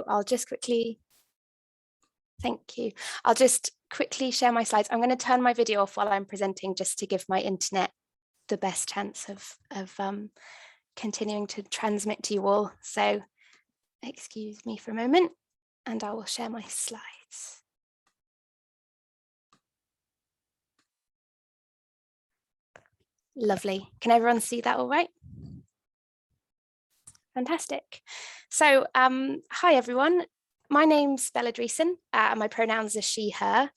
I'll just quickly, thank you. I'll just quickly share my slides. I'm going to turn my video off while I'm presenting just to give my internet the best chance of continuing to transmit to you all. So excuse me for a moment and I will share my slides. Lovely. Can everyone see that all right? Fantastic. So hi everyone. My name's Bella Dreesen, and my pronouns are she, her.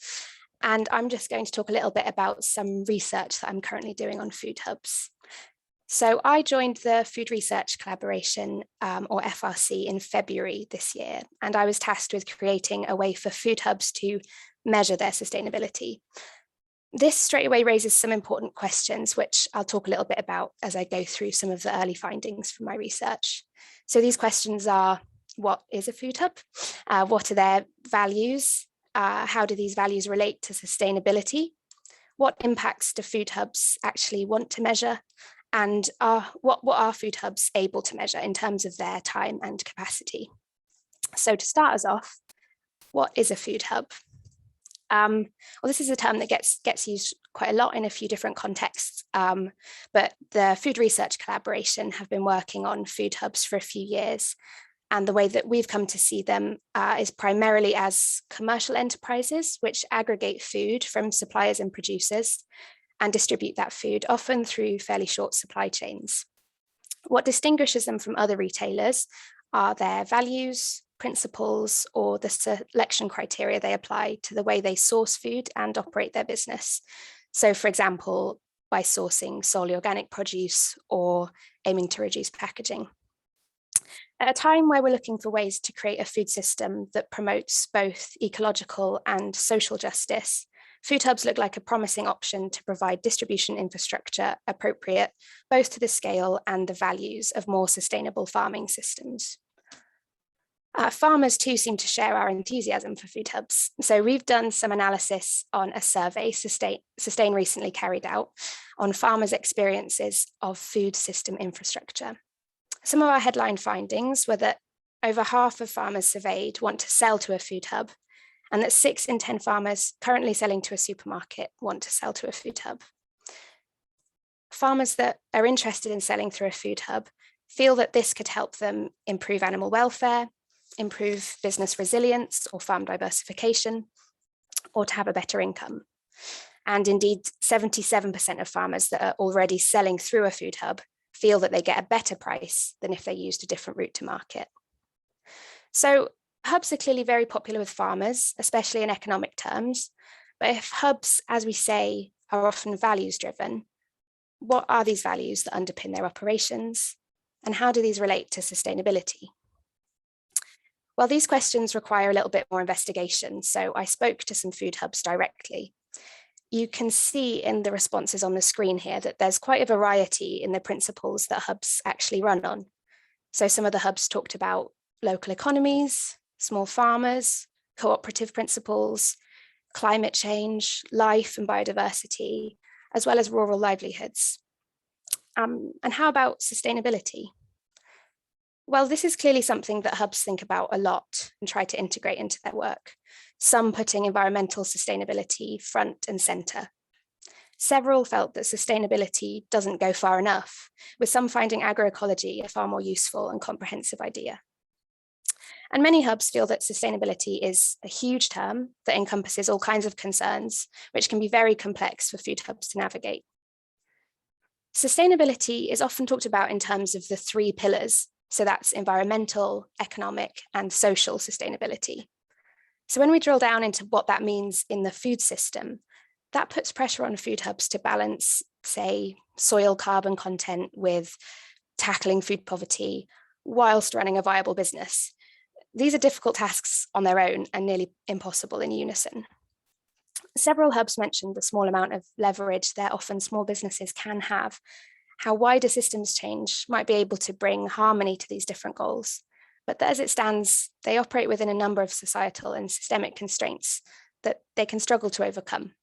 And I'm just going to talk a little bit about some research that I'm currently doing on food hubs. So I joined the Food Research Collaboration, or FRC, in February this year, and I was tasked with creating a way for food hubs to measure their sustainability. This straight away raises some important questions, which I'll talk a little bit about as I go through some of the early findings from my research. So these questions are, what is a food hub? What are their values? How do these values relate to sustainability? What impacts do food hubs actually want to measure? And what are food hubs able to measure in terms of their time and capacity? So to start us off, what is a food hub? Well, this is a term that gets used quite a lot in a few different contexts, but the Food Research Collaboration have been working on food hubs for a few years. And the way that we've come to see them is primarily as commercial enterprises, which aggregate food from suppliers and producers and distribute that food, often through fairly short supply chains. What distinguishes them from other retailers are their values, principles, or the selection criteria they apply to the way they source food and operate their business. So, for example, by sourcing solely organic produce or aiming to reduce packaging. At a time where we're looking for ways to create a food system that promotes both ecological and social justice, food hubs look like a promising option to provide distribution infrastructure appropriate both to the scale and the values of more sustainable farming systems. Farmers too seem to share our enthusiasm for food hubs. So we've done some analysis on a survey Sustain recently carried out on farmers' experiences of food system infrastructure. Some of our headline findings were that over half of farmers surveyed want to sell to a food hub, and that 6 in 10 farmers currently selling to a supermarket want to sell to a food hub. Farmers that are interested in selling through a food hub feel that this could help them improve animal welfare, improve business resilience or farm diversification, or to have a better income. And indeed, 77% of farmers that are already selling through a food hub feel that they get a better price than if they used a different route to market. So hubs are clearly very popular with farmers, especially in economic terms. But if hubs, as we say, are often values driven, what are these values that underpin their operations? And how do these relate to sustainability? Well, these questions require a little bit more investigation, so I spoke to some food hubs directly. You can see in the responses on the screen here that there's quite a variety in the principles that hubs actually run on. So some of the hubs talked about local economies, small farmers, cooperative principles, climate change, life and biodiversity, as well as rural livelihoods. And how about sustainability? Well, this is clearly something that hubs think about a lot and try to integrate into their work, some putting environmental sustainability front and center. Several felt that sustainability doesn't go far enough, with some finding agroecology a far more useful and comprehensive idea. And many hubs feel that sustainability is a huge term that encompasses all kinds of concerns, which can be very complex for food hubs to navigate. Sustainability is often talked about in terms of the 3 pillars. So that's environmental, economic, and social sustainability. So when we drill down into what that means in the food system, that puts pressure on food hubs to balance, say, soil carbon content with tackling food poverty whilst running a viable business. These are difficult tasks on their own and nearly impossible in unison. Several hubs mentioned the small amount of leverage their often small businesses can have, how wider systems change might be able to bring harmony to these different goals, but that as it stands, they operate within a number of societal and systemic constraints that they can struggle to overcome.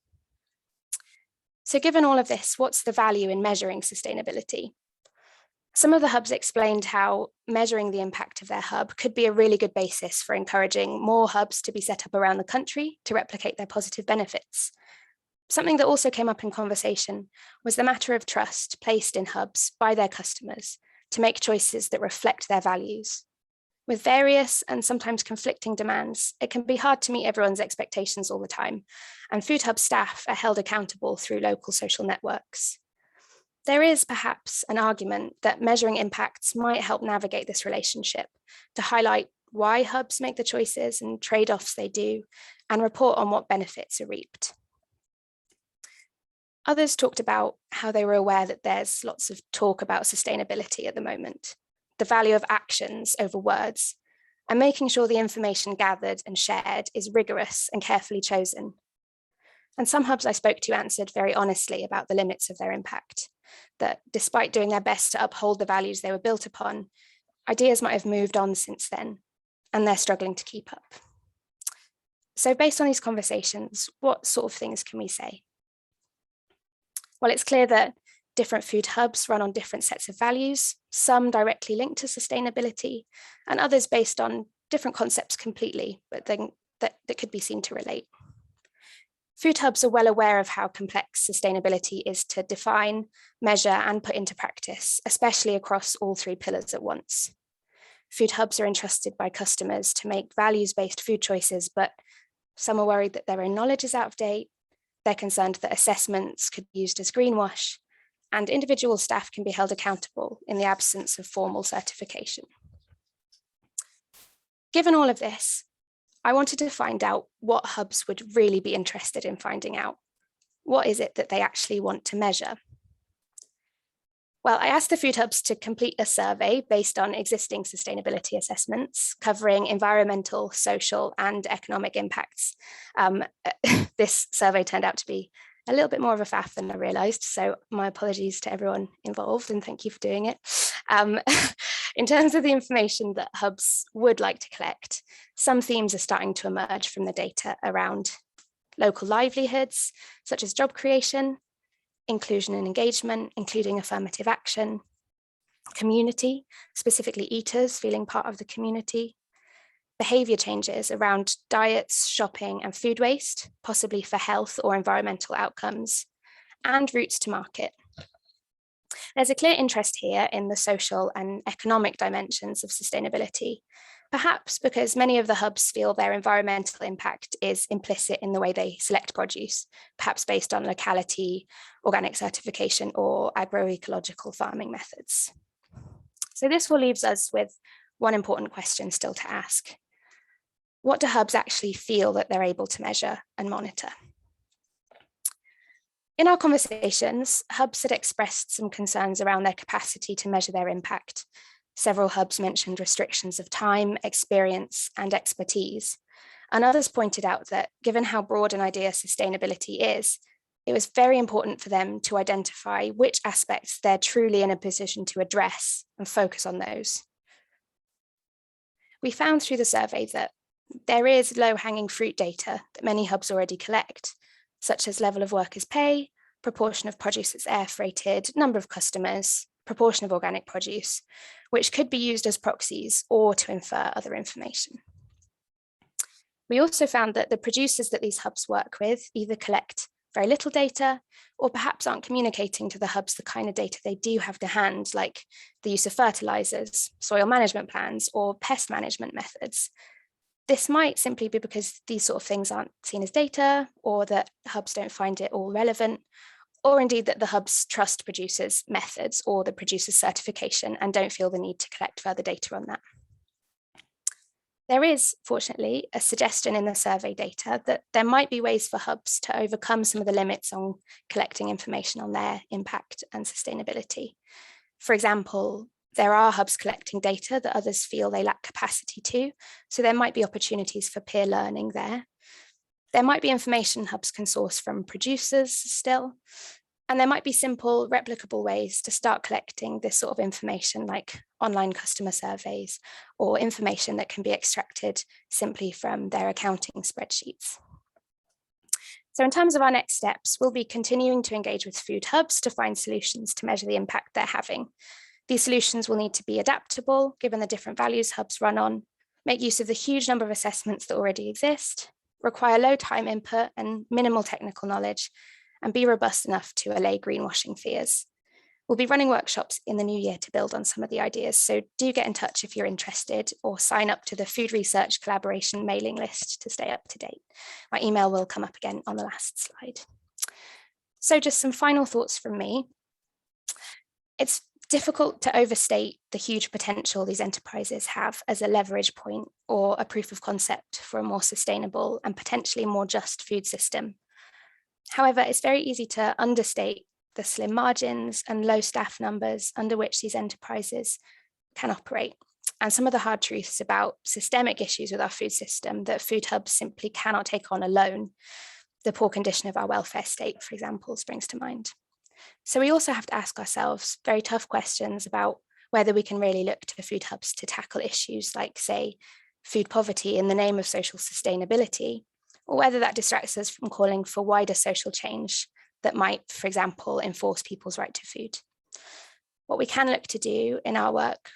So given all of this, what's the value in measuring sustainability? Some of the hubs explained how measuring the impact of their hub could be a really good basis for encouraging more hubs to be set up around the country to replicate their positive benefits. Something that also came up in conversation was the matter of trust placed in hubs by their customers to make choices that reflect their values. With various and sometimes conflicting demands, it can be hard to meet everyone's expectations all the time, and Food Hub staff are held accountable through local social networks. There is perhaps an argument that measuring impacts might help navigate this relationship to highlight why hubs make the choices and trade-offs they do, and report on what benefits are reaped. Others talked about how they were aware that there's lots of talk about sustainability at the moment, the value of actions over words, and making sure the information gathered and shared is rigorous and carefully chosen. And some hubs I spoke to answered very honestly about the limits of their impact, that despite doing their best to uphold the values they were built upon, ideas might have moved on since then, and they're struggling to keep up. So based on these conversations, what sort of things can we say? Well, it's clear that different food hubs run on different sets of values, some directly linked to sustainability, and others based on different concepts completely, but then that could be seen to relate. Food hubs are well aware of how complex sustainability is to define, measure, and put into practice, especially across all three pillars at once. Food hubs are entrusted by customers to make values-based food choices, but some are worried that their own knowledge is out of date. They're concerned that assessments could be used as greenwash, and individual staff can be held accountable in the absence of formal certification. Given all of this, I wanted to find out what hubs would really be interested in finding out. What is it that they actually want to measure? Well, I asked the food hubs to complete a survey based on existing sustainability assessments covering environmental, social, and economic impacts. This survey turned out to be a little bit more of a faff than I realised, so my apologies to everyone involved and thank you for doing it. In terms of the information that hubs would like to collect, some themes are starting to emerge from the data around local livelihoods, such as job creation, inclusion and engagement, including affirmative action, community, specifically eaters feeling part of the community, behaviour changes around diets, shopping, and food waste, possibly for health or environmental outcomes, and routes to market. There's a clear interest here in the social and economic dimensions of sustainability, perhaps because many of the hubs feel their environmental impact is implicit in the way they select produce, perhaps based on locality, organic certification, or agroecological farming methods. So this all leaves us with one important question still to ask. What do hubs actually feel that they're able to measure and monitor? In our conversations, hubs had expressed some concerns around their capacity to measure their impact. Several hubs mentioned restrictions of time, experience, and expertise. And others pointed out that given how broad an idea sustainability is, it was very important for them to identify which aspects they're truly in a position to address and focus on those. We found through the survey that there is low-hanging fruit data that many hubs already collect, such as level of workers' pay, proportion of produce that's air freighted, number of customers, proportion of organic produce, which could be used as proxies or to infer other information. We also found that the producers that these hubs work with either collect very little data or perhaps aren't communicating to the hubs the kind of data they do have to hand, like the use of fertilizers, soil management plans, or pest management methods. This might simply be because these sort of things aren't seen as data, or that hubs don't find it all relevant, or indeed that the hubs trust producers' methods or the producer's certification and don't feel the need to collect further data on that. There is, fortunately, a suggestion in the survey data that there might be ways for hubs to overcome some of the limits on collecting information on their impact and sustainability. For example, there are hubs collecting data that others feel they lack capacity to, so there might be opportunities for peer learning there. There might be information hubs can source from producers still, and there might be simple, replicable ways to start collecting this sort of information, like online customer surveys or information that can be extracted simply from their accounting spreadsheets. So in terms of our next steps, we'll be continuing to engage with food hubs to find solutions to measure the impact they're having. These solutions will need to be adaptable, given the different values hubs run on, make use of the huge number of assessments that already exist, require low time input and minimal technical knowledge, and be robust enough to allay greenwashing fears. We'll be running workshops in the new year to build on some of the ideas, so do get in touch if you're interested, or sign up to the Food Research Collaboration mailing list to stay up to date. My email will come up again on the last slide. So just some final thoughts from me. It's difficult to overstate the huge potential these enterprises have as a leverage point or a proof of concept for a more sustainable and potentially more just food system. However, it's very easy to understate the slim margins and low staff numbers under which these enterprises can operate, and some of the hard truths about systemic issues with our food system that food hubs simply cannot take on alone. The poor condition of our welfare state, for example, springs to mind. So we also have to ask ourselves very tough questions about whether we can really look to food hubs to tackle issues like, say, food poverty in the name of social sustainability, or whether that distracts us from calling for wider social change that might, for example, enforce people's right to food. What we can look to do in our work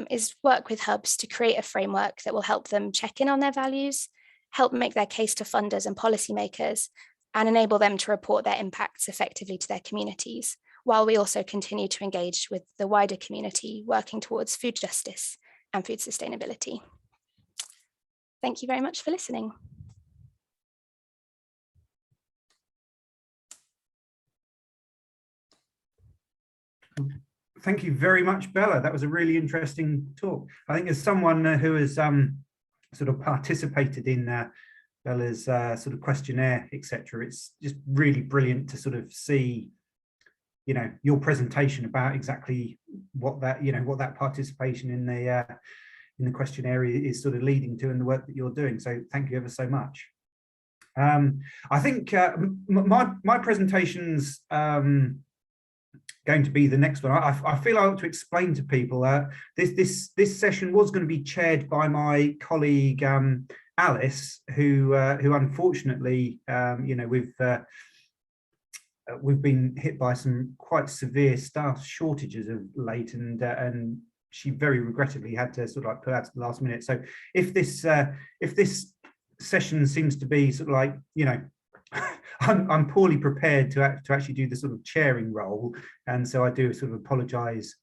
is work with hubs to create a framework that will help them check in on their values, help make their case to funders and policymakers, and enable them to report their impacts effectively to their communities, while we also continue to engage with the wider community working towards food justice and food sustainability. Thank you very much for listening. Thank you very much, Bella. That was a really interesting talk. I think as someone who has sort of participated in Bella's sort of questionnaire, etc., it's just really brilliant to sort of see, you know, your presentation about exactly what that, you know, what that participation in the questionnaire is sort of leading to, and the work that you're doing. So thank you ever so much. I think my presentation's going to be the next one. I feel I ought to explain to people this session was going to be chaired by my colleague Alice, who unfortunately, you know, we've been hit by some quite severe staff shortages of late, and she very regrettably had to sort of like put out to the last minute. So if this session seems to be sort of like, you know, I'm poorly prepared to actually do the sort of chairing role, and so I do sort of apologise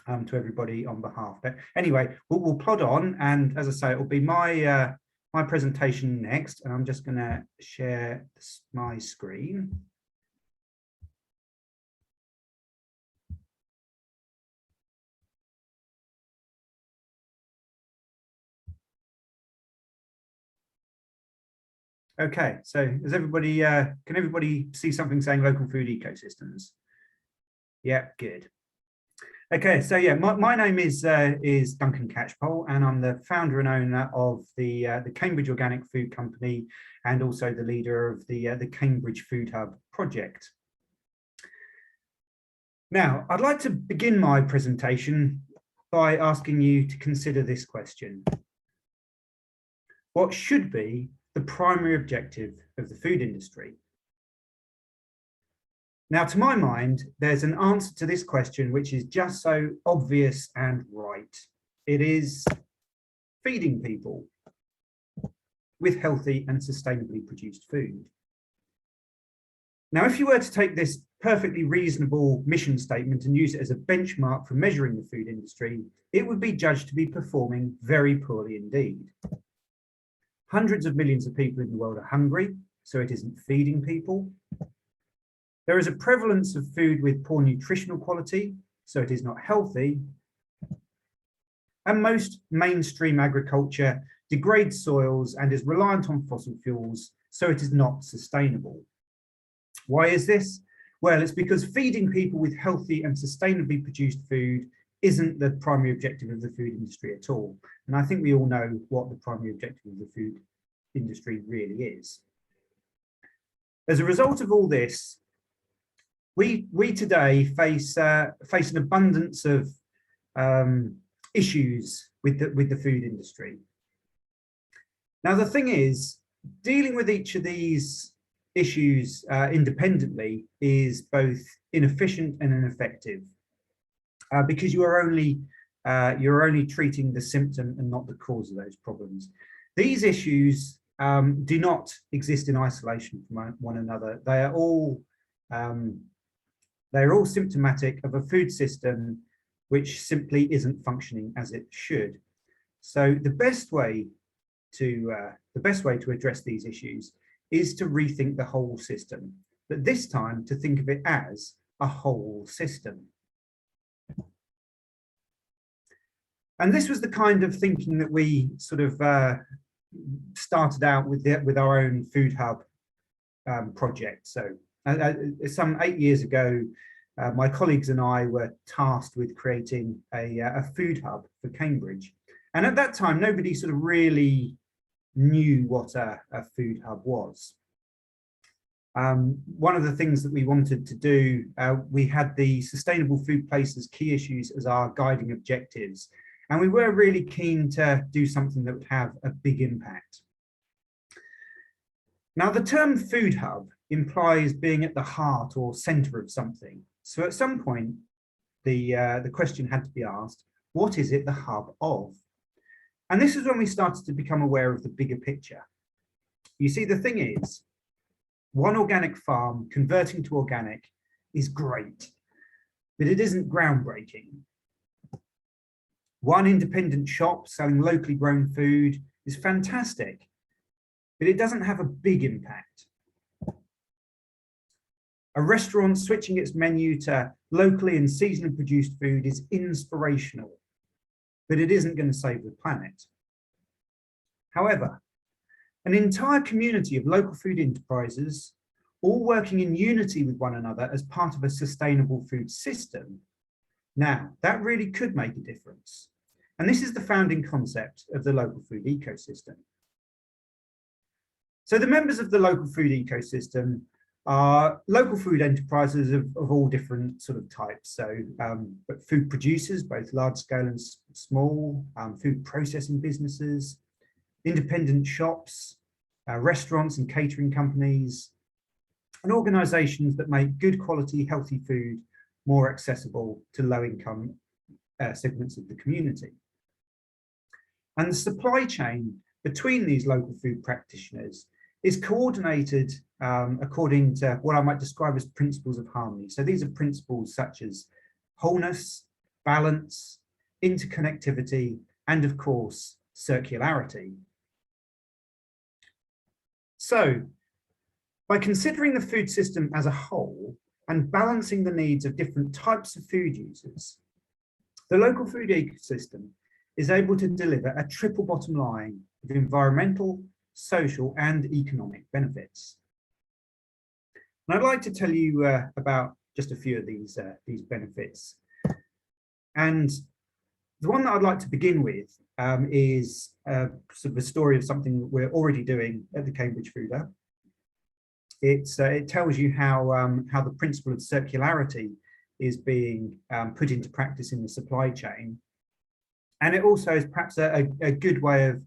to everybody on behalf. But anyway, we'll plod on, and as I say, it will be my my presentation next, and I'm just going to share my screen. Okay, so is everybody, can everybody see something saying local food ecosystems? Yeah, good. Okay, so yeah, my name is Duncan Catchpole, and I'm the founder and owner of the Cambridge Organic Food Company, and also the leader of the Cambridge Food Hub project. Now, I'd like to begin my presentation by asking you to consider this question. What should be the primary objective of the food industry? Now, to my mind, there's an answer to this question which is just so obvious and right. It is feeding people with healthy and sustainably produced food. Now, if you were to take this perfectly reasonable mission statement and use it as a benchmark for measuring the food industry, it would be judged to be performing very poorly indeed. Hundreds of millions of people in the world are hungry, so it isn't feeding people. There is a prevalence of food with poor nutritional quality, so it is not healthy. And most mainstream agriculture degrades soils and is reliant on fossil fuels, so it is not sustainable. Why is this? Well, it's because feeding people with healthy and sustainably produced food isn't the primary objective of the food industry at all. And I think we all know what the primary objective of the food industry really is. As a result of all this, we today face an abundance of issues with the food industry. Now, the thing is, dealing with each of these issues independently is both inefficient and ineffective. because you're only treating the symptom and not the cause of those problems. These issues do not exist in isolation from one another. They're all symptomatic of a food system which simply isn't functioning as it should. So the best way to address these issues is to rethink the whole system, but this time to think of it as a whole system. And this was the kind of thinking that we sort of started out with our own food hub project. So some 8 years ago, my colleagues and I were tasked with creating a food hub for Cambridge. And at that time, nobody sort of really knew what a food hub was. One of the things that we wanted to do, we had the Sustainable Food Places key issues as our guiding objectives. And we were really keen to do something that would have a big impact. Now, the term food hub implies being at the heart or center of something. So at some point, the question had to be asked, what is it the hub of? And this is when we started to become aware of the bigger picture. You see, the thing is, one organic farm converting to organic is great, but it isn't groundbreaking. One independent shop selling locally grown food is fantastic, but it doesn't have a big impact. A restaurant switching its menu to locally and seasonally produced food is inspirational, but it isn't going to save the planet. However, an entire community of local food enterprises, all working in unity with one another as part of a sustainable food system, now that really could make a difference. And this is the founding concept of the local food ecosystem. So the members of the local food ecosystem are local food enterprises of all different sort of types. So but food producers, both large scale and small, food processing businesses, independent shops, restaurants and catering companies, and organizations that make good quality, healthy food more accessible to low income segments of the community. And the supply chain between these local food practitioners is coordinated according to what I might describe as principles of harmony. So these are principles such as wholeness, balance, interconnectivity, and of course, circularity. So by considering the food system as a whole and balancing the needs of different types of food users, the local food ecosystem is able to deliver a triple bottom line of environmental, social, and economic benefits. And I'd like to tell you about just a few of these benefits. And the one that I'd like to begin with is sort of a story of something that we're already doing at the Cambridge Food Hub. It tells you how the principle of circularity is being put into practice in the supply chain. And it also is perhaps a good way of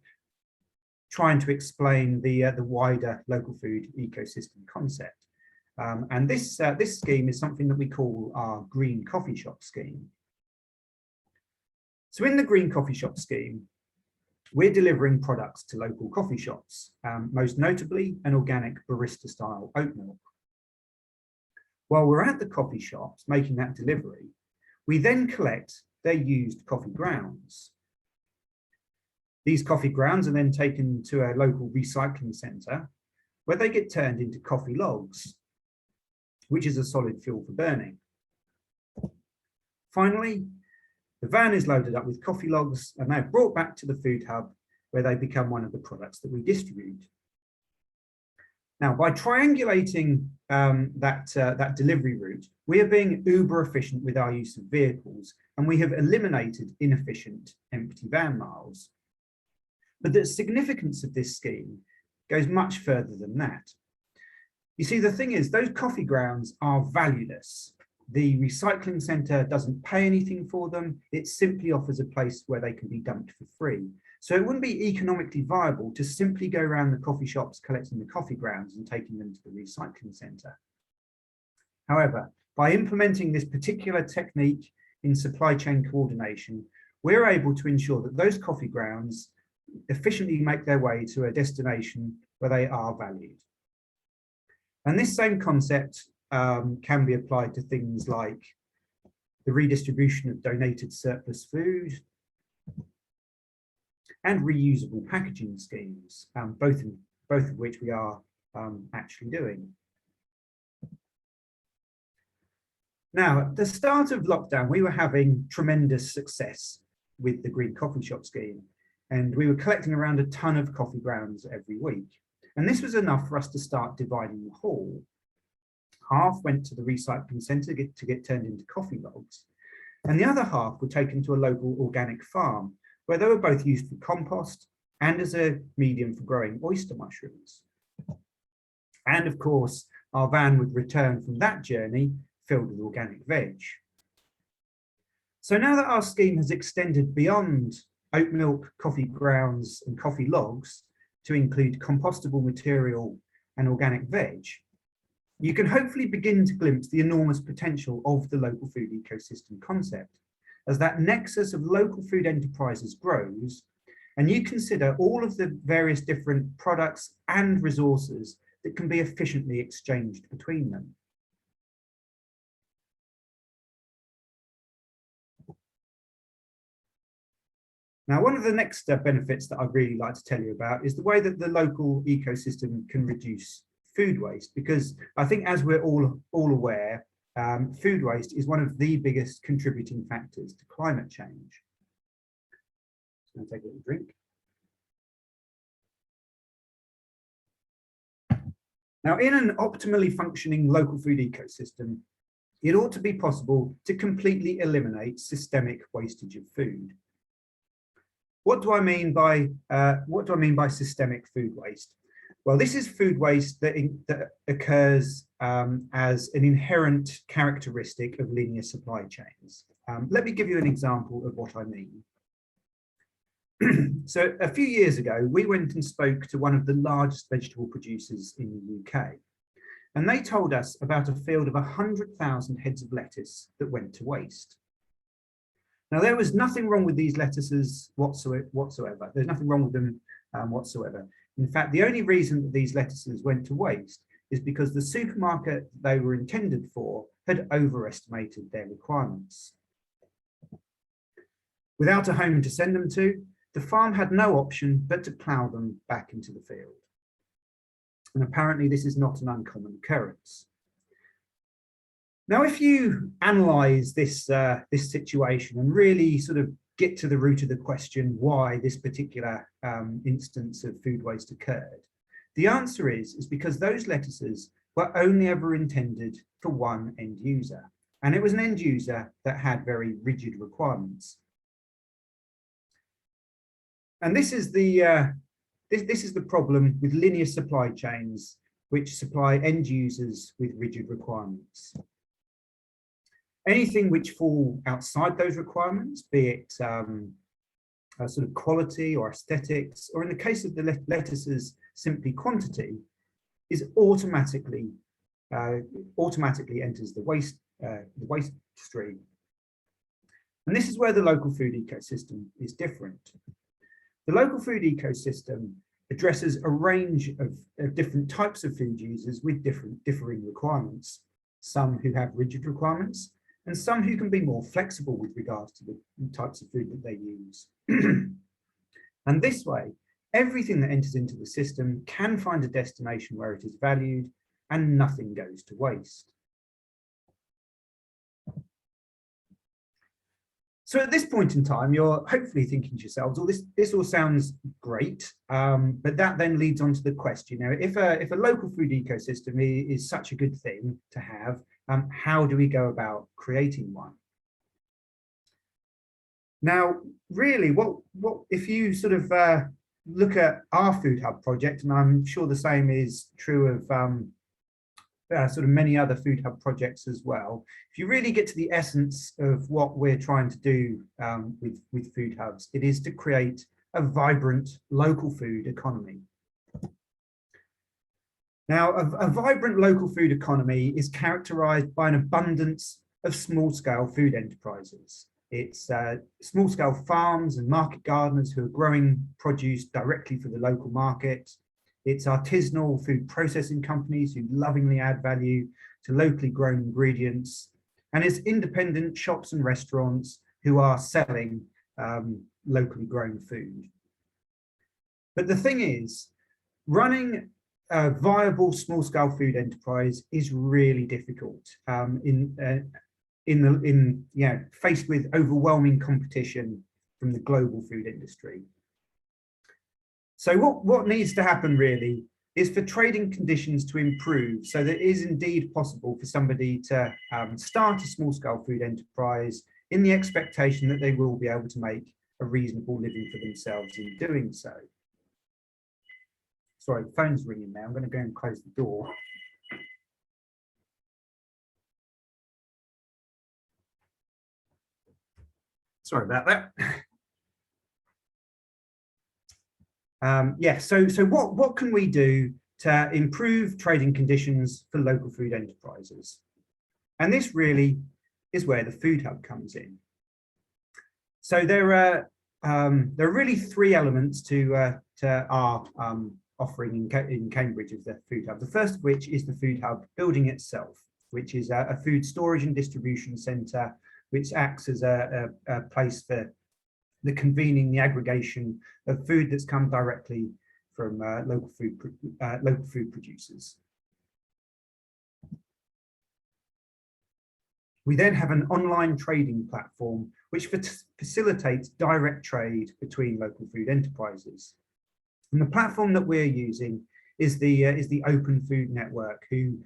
trying to explain the wider local food ecosystem concept. And this scheme is something that we call our green coffee shop scheme. So in the green coffee shop scheme, we're delivering products to local coffee shops, most notably an organic barista style oat milk. While we're at the coffee shops making that delivery, we then collect their used coffee grounds. These coffee grounds are then taken to a local recycling centre where they get turned into coffee logs, which is a solid fuel for burning. Finally, the van is loaded up with coffee logs and they're brought back to the food hub where they become one of the products that we distribute. Now, by triangulating that delivery route, we are being uber efficient with our use of vehicles, and we have eliminated inefficient empty van miles. But the significance of this scheme goes much further than that. You see, the thing is, those coffee grounds are valueless. The recycling centre doesn't pay anything for them. It simply offers a place where they can be dumped for free. So it wouldn't be economically viable to simply go around the coffee shops collecting the coffee grounds and taking them to the recycling centre. However, by implementing this particular technique in supply chain coordination, we're able to ensure that those coffee grounds efficiently make their way to a destination where they are valued. And this same concept can be applied to things like the redistribution of donated surplus food and reusable packaging schemes, both of which we are actually doing. Now, at the start of lockdown, we were having tremendous success with the Green Coffee Shop scheme, and we were collecting around a ton of coffee grounds every week. And this was enough for us to start dividing the haul. Half went to the recycling centre to get turned into coffee logs, and the other half were taken to a local organic farm, where they were both used for compost and as a medium for growing oyster mushrooms. And of course, our van would return from that journey filled with organic veg. So now that our scheme has extended beyond oat milk, coffee grounds and coffee logs to include compostable material and organic veg, you can hopefully begin to glimpse the enormous potential of the local food ecosystem concept, as that nexus of local food enterprises grows, and you consider all of the various different products and resources that can be efficiently exchanged between them. Now, one of the next benefits that I'd really like to tell you about is the way that the local ecosystem can reduce food waste, because I think, as we're all aware, food waste is one of the biggest contributing factors to climate change. Just going to take a little drink. Now, in an optimally functioning local food ecosystem, it ought to be possible to completely eliminate systemic wastage of food. What do I mean by systemic food waste? Well, this is food waste that occurs as an inherent characteristic of linear supply chains. Let me give you an example of what I mean. So a few years ago, we went and spoke to one of the largest vegetable producers in the UK, and they told us about a field of 100,000 heads of lettuce that went to waste. Now, there was nothing wrong with these lettuces whatsoever. There's nothing wrong with them whatsoever. In fact, the only reason that these lettuces went to waste is because the supermarket they were intended for had overestimated their requirements. Without a home to send them to, the farm had no option but to plough them back into the field. And apparently this is not an uncommon occurrence. Now, if you analyse this situation and really sort of get to the root of the question why this particular instance of food waste occurred, the answer is because those lettuces were only ever intended for one end user, and it was an end user that had very rigid requirements. And this is the problem with linear supply chains, which supply end users with rigid requirements. Anything which fall outside those requirements, be it sort of quality or aesthetics, or in the case of the lettuces, simply quantity, is automatically enters the waste stream. And this is where the local food ecosystem is different. The local food ecosystem addresses a range of different types of food users with differing requirements, some who have rigid requirements, and some who can be more flexible with regards to the types of food that they use. And this way, everything that enters into the system can find a destination where it is valued and nothing goes to waste. So at this point in time, you're hopefully thinking to yourselves, well, this all sounds great, but that then leads on to the question, if a local food ecosystem is such a good thing to have, how do we go about creating one? Now, really, what if you sort of look at our Food Hub project, and I'm sure the same is true of sort of many other Food Hub projects as well. If you really get to the essence of what we're trying to do with Food Hubs, it is to create a vibrant local food economy. Now, a vibrant local food economy is characterized by an abundance of small-scale food enterprises. It's small-scale farms and market gardeners who are growing produce directly for the local market. It's artisanal food processing companies who lovingly add value to locally grown ingredients. And it's independent shops and restaurants who are selling locally grown food. But the thing is, running a viable small-scale food enterprise is really difficult faced with overwhelming competition from the global food industry. So what needs to happen really is for trading conditions to improve so that it is indeed possible for somebody to start a small-scale food enterprise in the expectation that they will be able to make a reasonable living for themselves in doing so. Sorry, the phone's ringing now. I'm going to go and close the door. Sorry about that. So what can we do to improve trading conditions for local food enterprises? And this really is where the Food Hub comes in. So there are really three elements to our offering in Cambridge of the Food Hub. The first of which is the Food Hub building itself, which is a food storage and distribution centre, which acts as a place for the convening, the aggregation of food that's come directly from local food producers. We then have an online trading platform which facilitates direct trade between local food enterprises. And the platform that we're using is the Open Food Network, who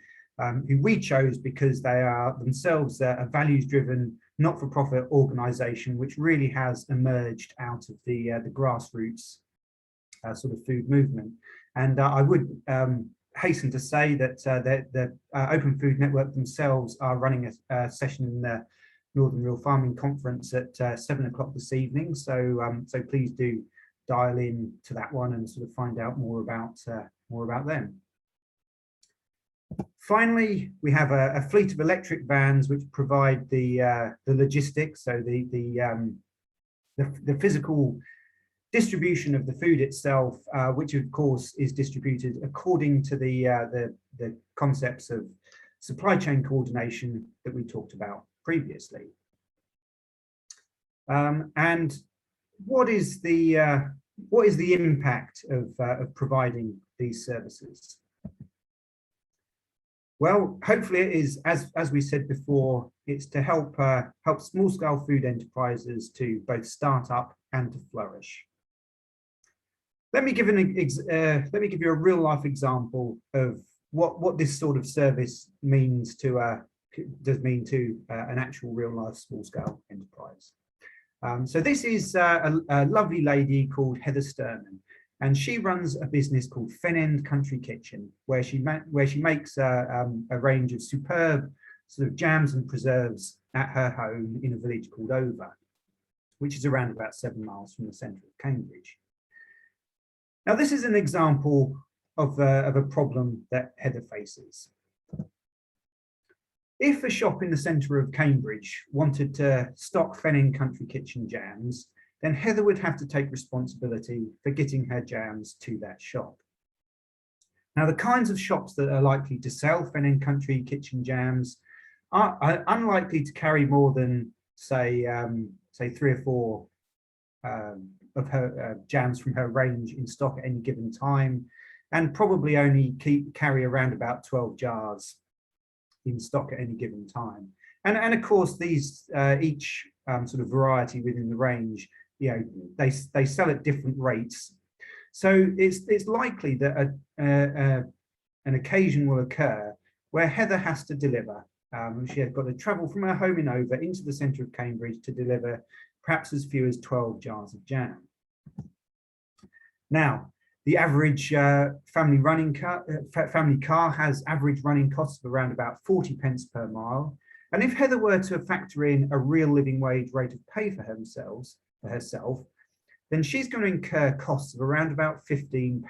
we chose because they are themselves a values-driven, not-for-profit organisation which really has emerged out of the grassroots sort of food movement. And I would hasten to say that the Open Food Network themselves are running a session in the Northern Real Farming Conference at 7 o'clock this evening. So please do dial in to that one and sort of find out more about them. Finally, we have a fleet of electric vans which provide the logistics, so the physical distribution of the food itself, which of course is distributed according to the concepts of supply chain coordination that we talked about previously. And what is the impact of providing these services? Well, hopefully it is, as we said before, it's to help small-scale food enterprises to both start up and to flourish. Let me give you a real-life example of what this sort of service means to an actual real-life small-scale enterprise. So this is a lovely lady called Heather Sterman, and she runs a business called Fen End Country Kitchen, where she makes a range of superb sort of jams and preserves at her home in a village called Over, which is around about 7 miles from the centre of Cambridge. Now, this is an example of a problem that Heather faces. If a shop in the centre of Cambridge wanted to stock Fen End Country Kitchen jams, then Heather would have to take responsibility for getting her jams to that shop. Now, the kinds of shops that are likely to sell Fen End Country Kitchen jams are unlikely to carry more than, say 3 or 4 of her jams from her range in stock at any given time, and probably only carry around about 12 jars in stock at any given time. And of course, these each sort of variety within the range, they sell at different rates. So it's likely that an occasion will occur where Heather has to deliver. She has got to travel from her home in Over into the centre of Cambridge to deliver perhaps as few as 12 jars of jam. Now, the average family car has average running costs of around about 40 pence per mile. And if Heather were to factor in a real living wage rate of pay for herself, then she's going to incur costs of around about £15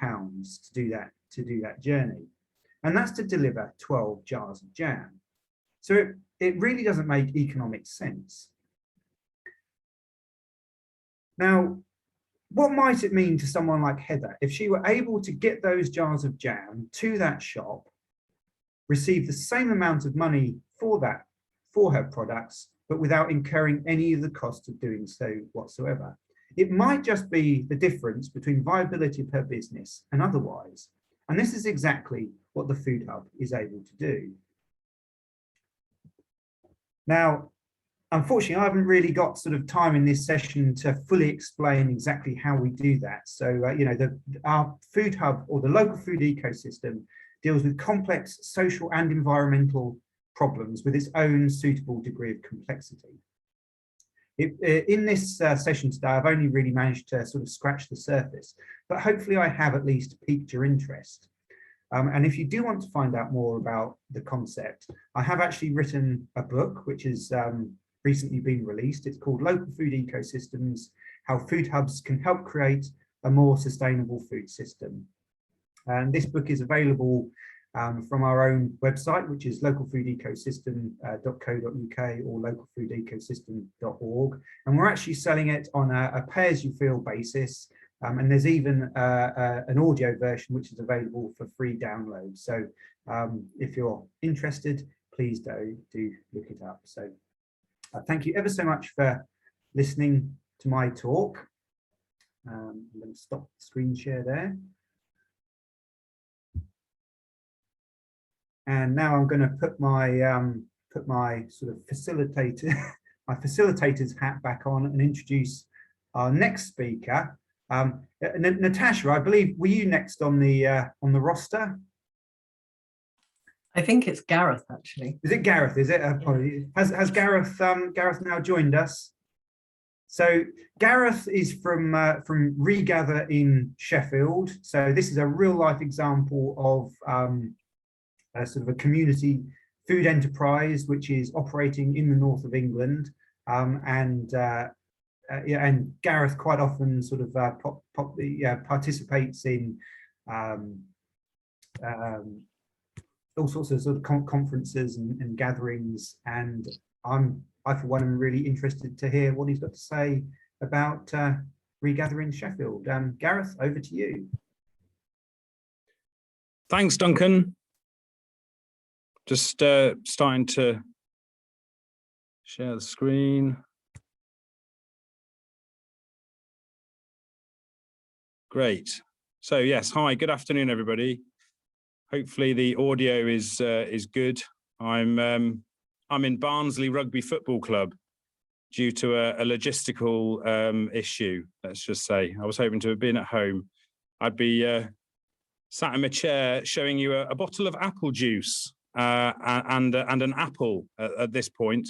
to do that journey. And that's to deliver 12 jars of jam. So it really doesn't make economic sense. Now, what might it mean to someone like Heather if she were able to get those jars of jam to that shop, receive the same amount of money for her products, but without incurring any of the cost of doing so whatsoever? It might just be the difference between viability of her business and otherwise. And this is exactly what the Food Hub is able to do. Now, unfortunately, I haven't really got sort of time in this session to fully explain exactly how we do that. So, our Food Hub, or the local food ecosystem, deals with complex social and environmental problems with its own suitable degree of complexity. In this session today, I've only really managed to sort of scratch the surface, but hopefully I have at least piqued your interest. And if you do want to find out more about the concept, I have actually written a book which has recently been released. It's called Local Food Ecosystems: How Food Hubs Can Help Create a More Sustainable Food System. And this book is available from our own website, which is localfoodecosystem.co.uk or localfoodecosystem.org. And we're actually selling it on a pay-as-you-feel basis. And there's even an audio version which is available for free download. So if you're interested, please do look it up. So thank you ever so much for listening to my talk. I'm going to stop the screen share there. And now I'm going to put my sort of facilitator's hat back on and introduce our next speaker. Natasha, I believe, were you next on the roster? I think it's Gareth, actually. Is it Gareth? Is it? Has Gareth now joined us? So Gareth is from Regather in Sheffield. So this is a real life example of sort of a community food enterprise which is operating in the north of England, and Gareth quite often sort of participates in all sorts of sort of conferences and gatherings, and I for one am really interested to hear what he's got to say about Regather in Sheffield. Gareth, over to you. Thanks, Duncan. Just starting to share the screen. Great. So yes, hi, good afternoon, everybody. Hopefully the audio is good. I'm in Barnsley Rugby Football Club due to a logistical issue. Let's just say I was hoping to have been at home. I'd be sat in my chair showing you a bottle of apple juice. And an apple at this point,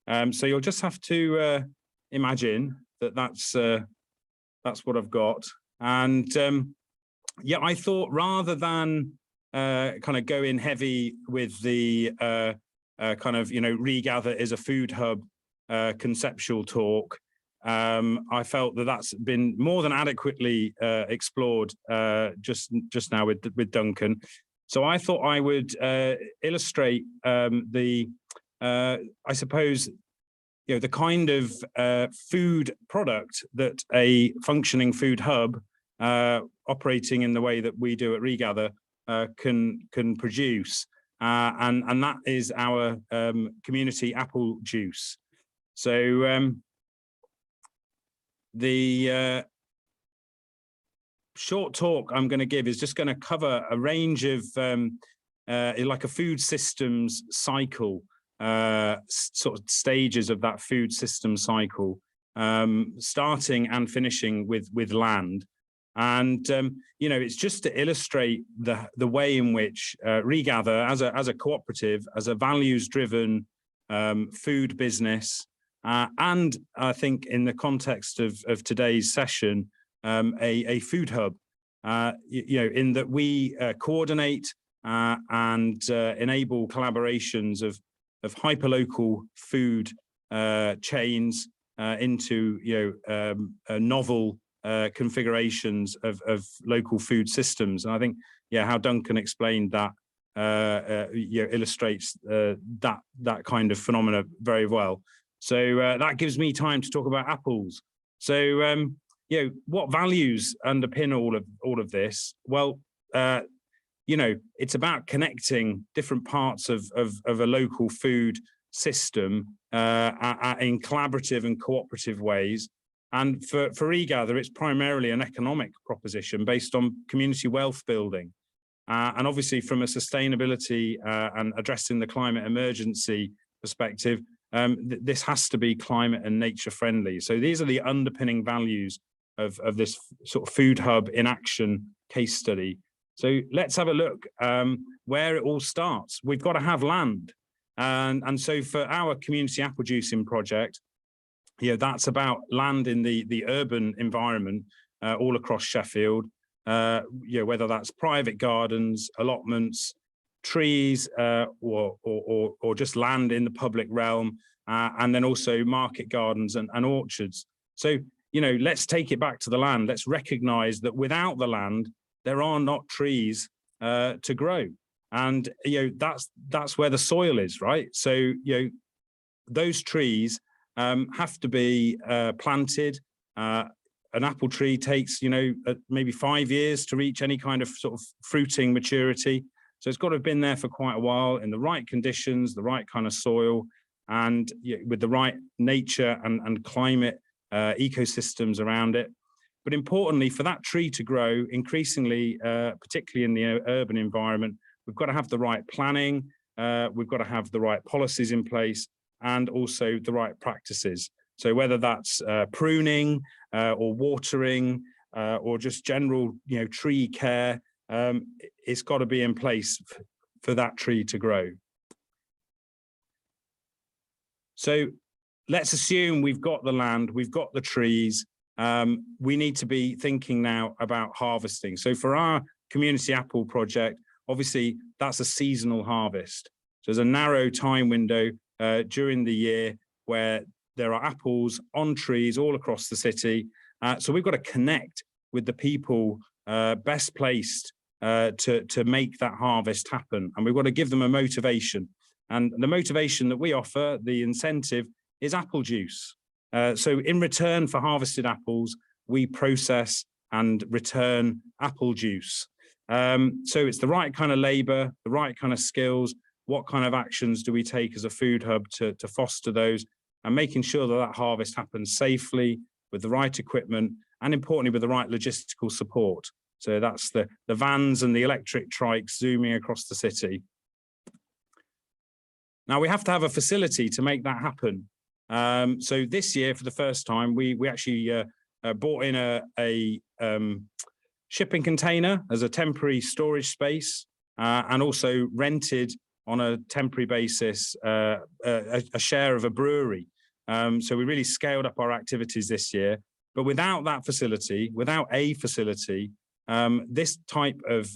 so you'll just have to imagine that's what I've got. And yeah, I thought rather than kind of go in heavy with the kind of Regather is a food hub conceptual talk, I felt that's been more than adequately explored just now with Duncan. So I thought I would illustrate I suppose, the kind of food product that a functioning food hub operating in the way that we do at Regather can produce, and that is our community apple juice. So the short talk I'm going to give is just going to cover a range of like a food systems cycle, sort of stages of that food system cycle, starting and finishing with land. And it's just to illustrate the way in which Regather as a cooperative, as a values-driven food business, and I think in the context of today's session, a food hub, in that we coordinate and enable collaborations of hyperlocal food chains into novel configurations of local food systems. And I think how Duncan explained that illustrates that kind of phenomena very well. So that gives me time to talk about apples. So what values underpin all of this? Well, it's about connecting different parts of a local food system in collaborative and cooperative ways. And for eGather, it's primarily an economic proposition based on community wealth building. And obviously from a sustainability and addressing the climate emergency perspective, this has to be climate and nature friendly. So these are the underpinning values of this sort of food hub in action case study. So let's have a look where it all starts. We've got to have land. And so for our community apple juicing project, that's about land in the urban environment all across Sheffield, whether that's private gardens, allotments, trees, or just land in the public realm, and then also market gardens and orchards. So, let's take it back to the land. Let's recognize that without the land, there are not trees to grow. And, that's where the soil is, right? So, those trees have to be planted. An apple tree takes, maybe 5 years to reach any kind of sort of fruiting maturity. So it's got to have been there for quite a while in the right conditions, the right kind of soil, and with the right nature and climate ecosystems around it. But importantly, for that tree to grow, increasingly, particularly in the urban environment, we've got to have the right planning, we've got to have the right policies in place, and also the right practices. So whether that's pruning or watering or just general, tree care, it's got to be in place for that tree to grow. So let's assume we've got the land, we've got the trees. We need to be thinking now about harvesting. So for our community apple project, obviously that's a seasonal harvest. So there's a narrow time window during the year where there are apples on trees all across the city. So we've got to connect with the people best placed to make that harvest happen. And we've got to give them a motivation. And the motivation that we offer, the incentive, is apple juice. So in return for harvested apples, we process and return apple juice. So it's the right kind of labor, the right kind of skills. What kind of actions do we take as a food hub to foster those, and making sure that that harvest happens safely with the right equipment, and importantly with the right logistical support. So that's the vans and the electric trikes zooming across the city. Now we have to have a facility to make that happen. So this year, for the first time, we actually bought in a shipping container as a temporary storage space, and also rented on a temporary basis a share of a brewery. So we really scaled up our activities this year. But without that facility, without a facility, this type of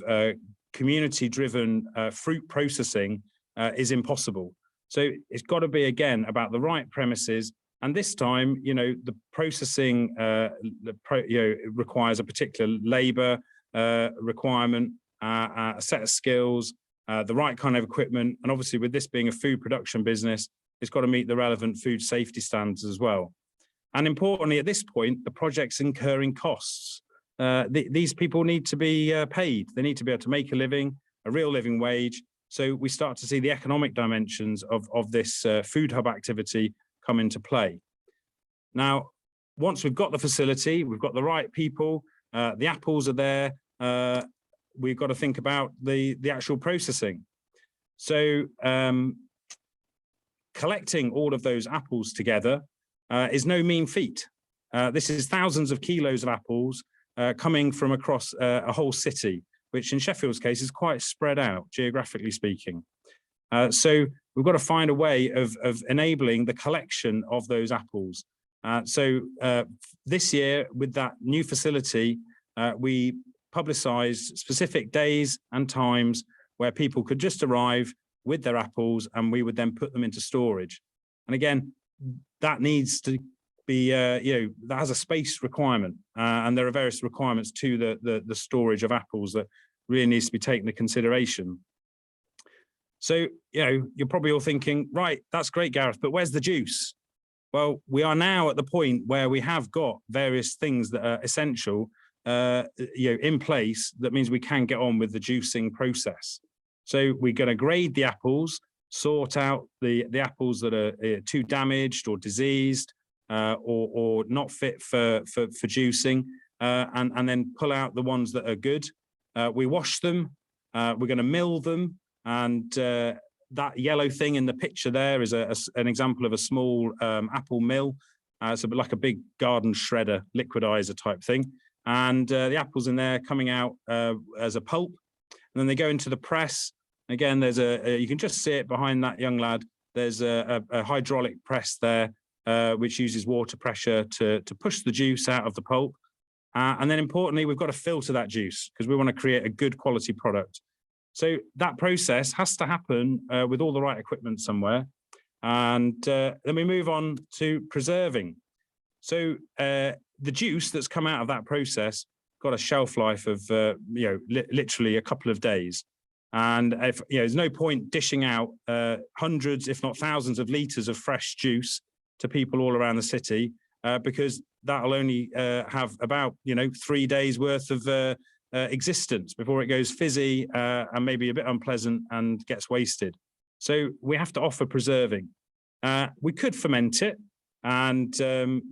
community-driven fruit processing is impossible. So it's got to be, again, about the right premises. And this time, the processing requires a particular labor requirement, a set of skills, the right kind of equipment. And obviously, with this being a food production business, it's got to meet the relevant food safety standards as well. And importantly, at this point, the project's incurring costs. These people need to be paid. They need to be able to make a living, a real living wage. So we start to see the economic dimensions of this food hub activity come into play. Now, once we've got the facility, we've got the right people, the apples are there, we've got to think about the actual processing. So collecting all of those apples together is no mean feat. This is thousands of kilos of apples coming from across a whole city, which in Sheffield's case is quite spread out, geographically speaking. So we've got to find a way of enabling the collection of those apples. So this year, with that new facility, we publicised specific days and times where people could just arrive with their apples, and we would then put them into storage. And again, that needs to be, that has a space requirement, and there are various requirements to the storage of apples that really needs to be taken into consideration. So, you're probably all thinking, right, that's great, Gareth, but where's the juice? Well, we are now at the point where we have got various things that are essential, in place. That means we can get on with the juicing process. So we're going to grade the apples, sort out the apples that are too damaged or diseased or not fit for juicing, and then pull out the ones that are good. We wash them. We're going to mill them, and that yellow thing in the picture there is an example of a small apple mill. So like a big garden shredder, liquidizer type thing. And the apples in there coming out as a pulp. And then they go into the press. Again, there's you can just see it behind that young lad. There's a hydraulic press there, which uses water pressure to push the juice out of the pulp. And then importantly, we've got to filter that juice because we want to create a good quality product. So that process has to happen with all the right equipment somewhere. And then we move on to preserving. So the juice that's come out of that process got a shelf life of literally a couple of days. And if there's no point dishing out hundreds, if not thousands, of liters of fresh juice to people all around the city, because that'll only have about 3 days worth of existence before it goes fizzy and maybe a bit unpleasant and gets wasted. So we have to offer preserving. We could ferment it, and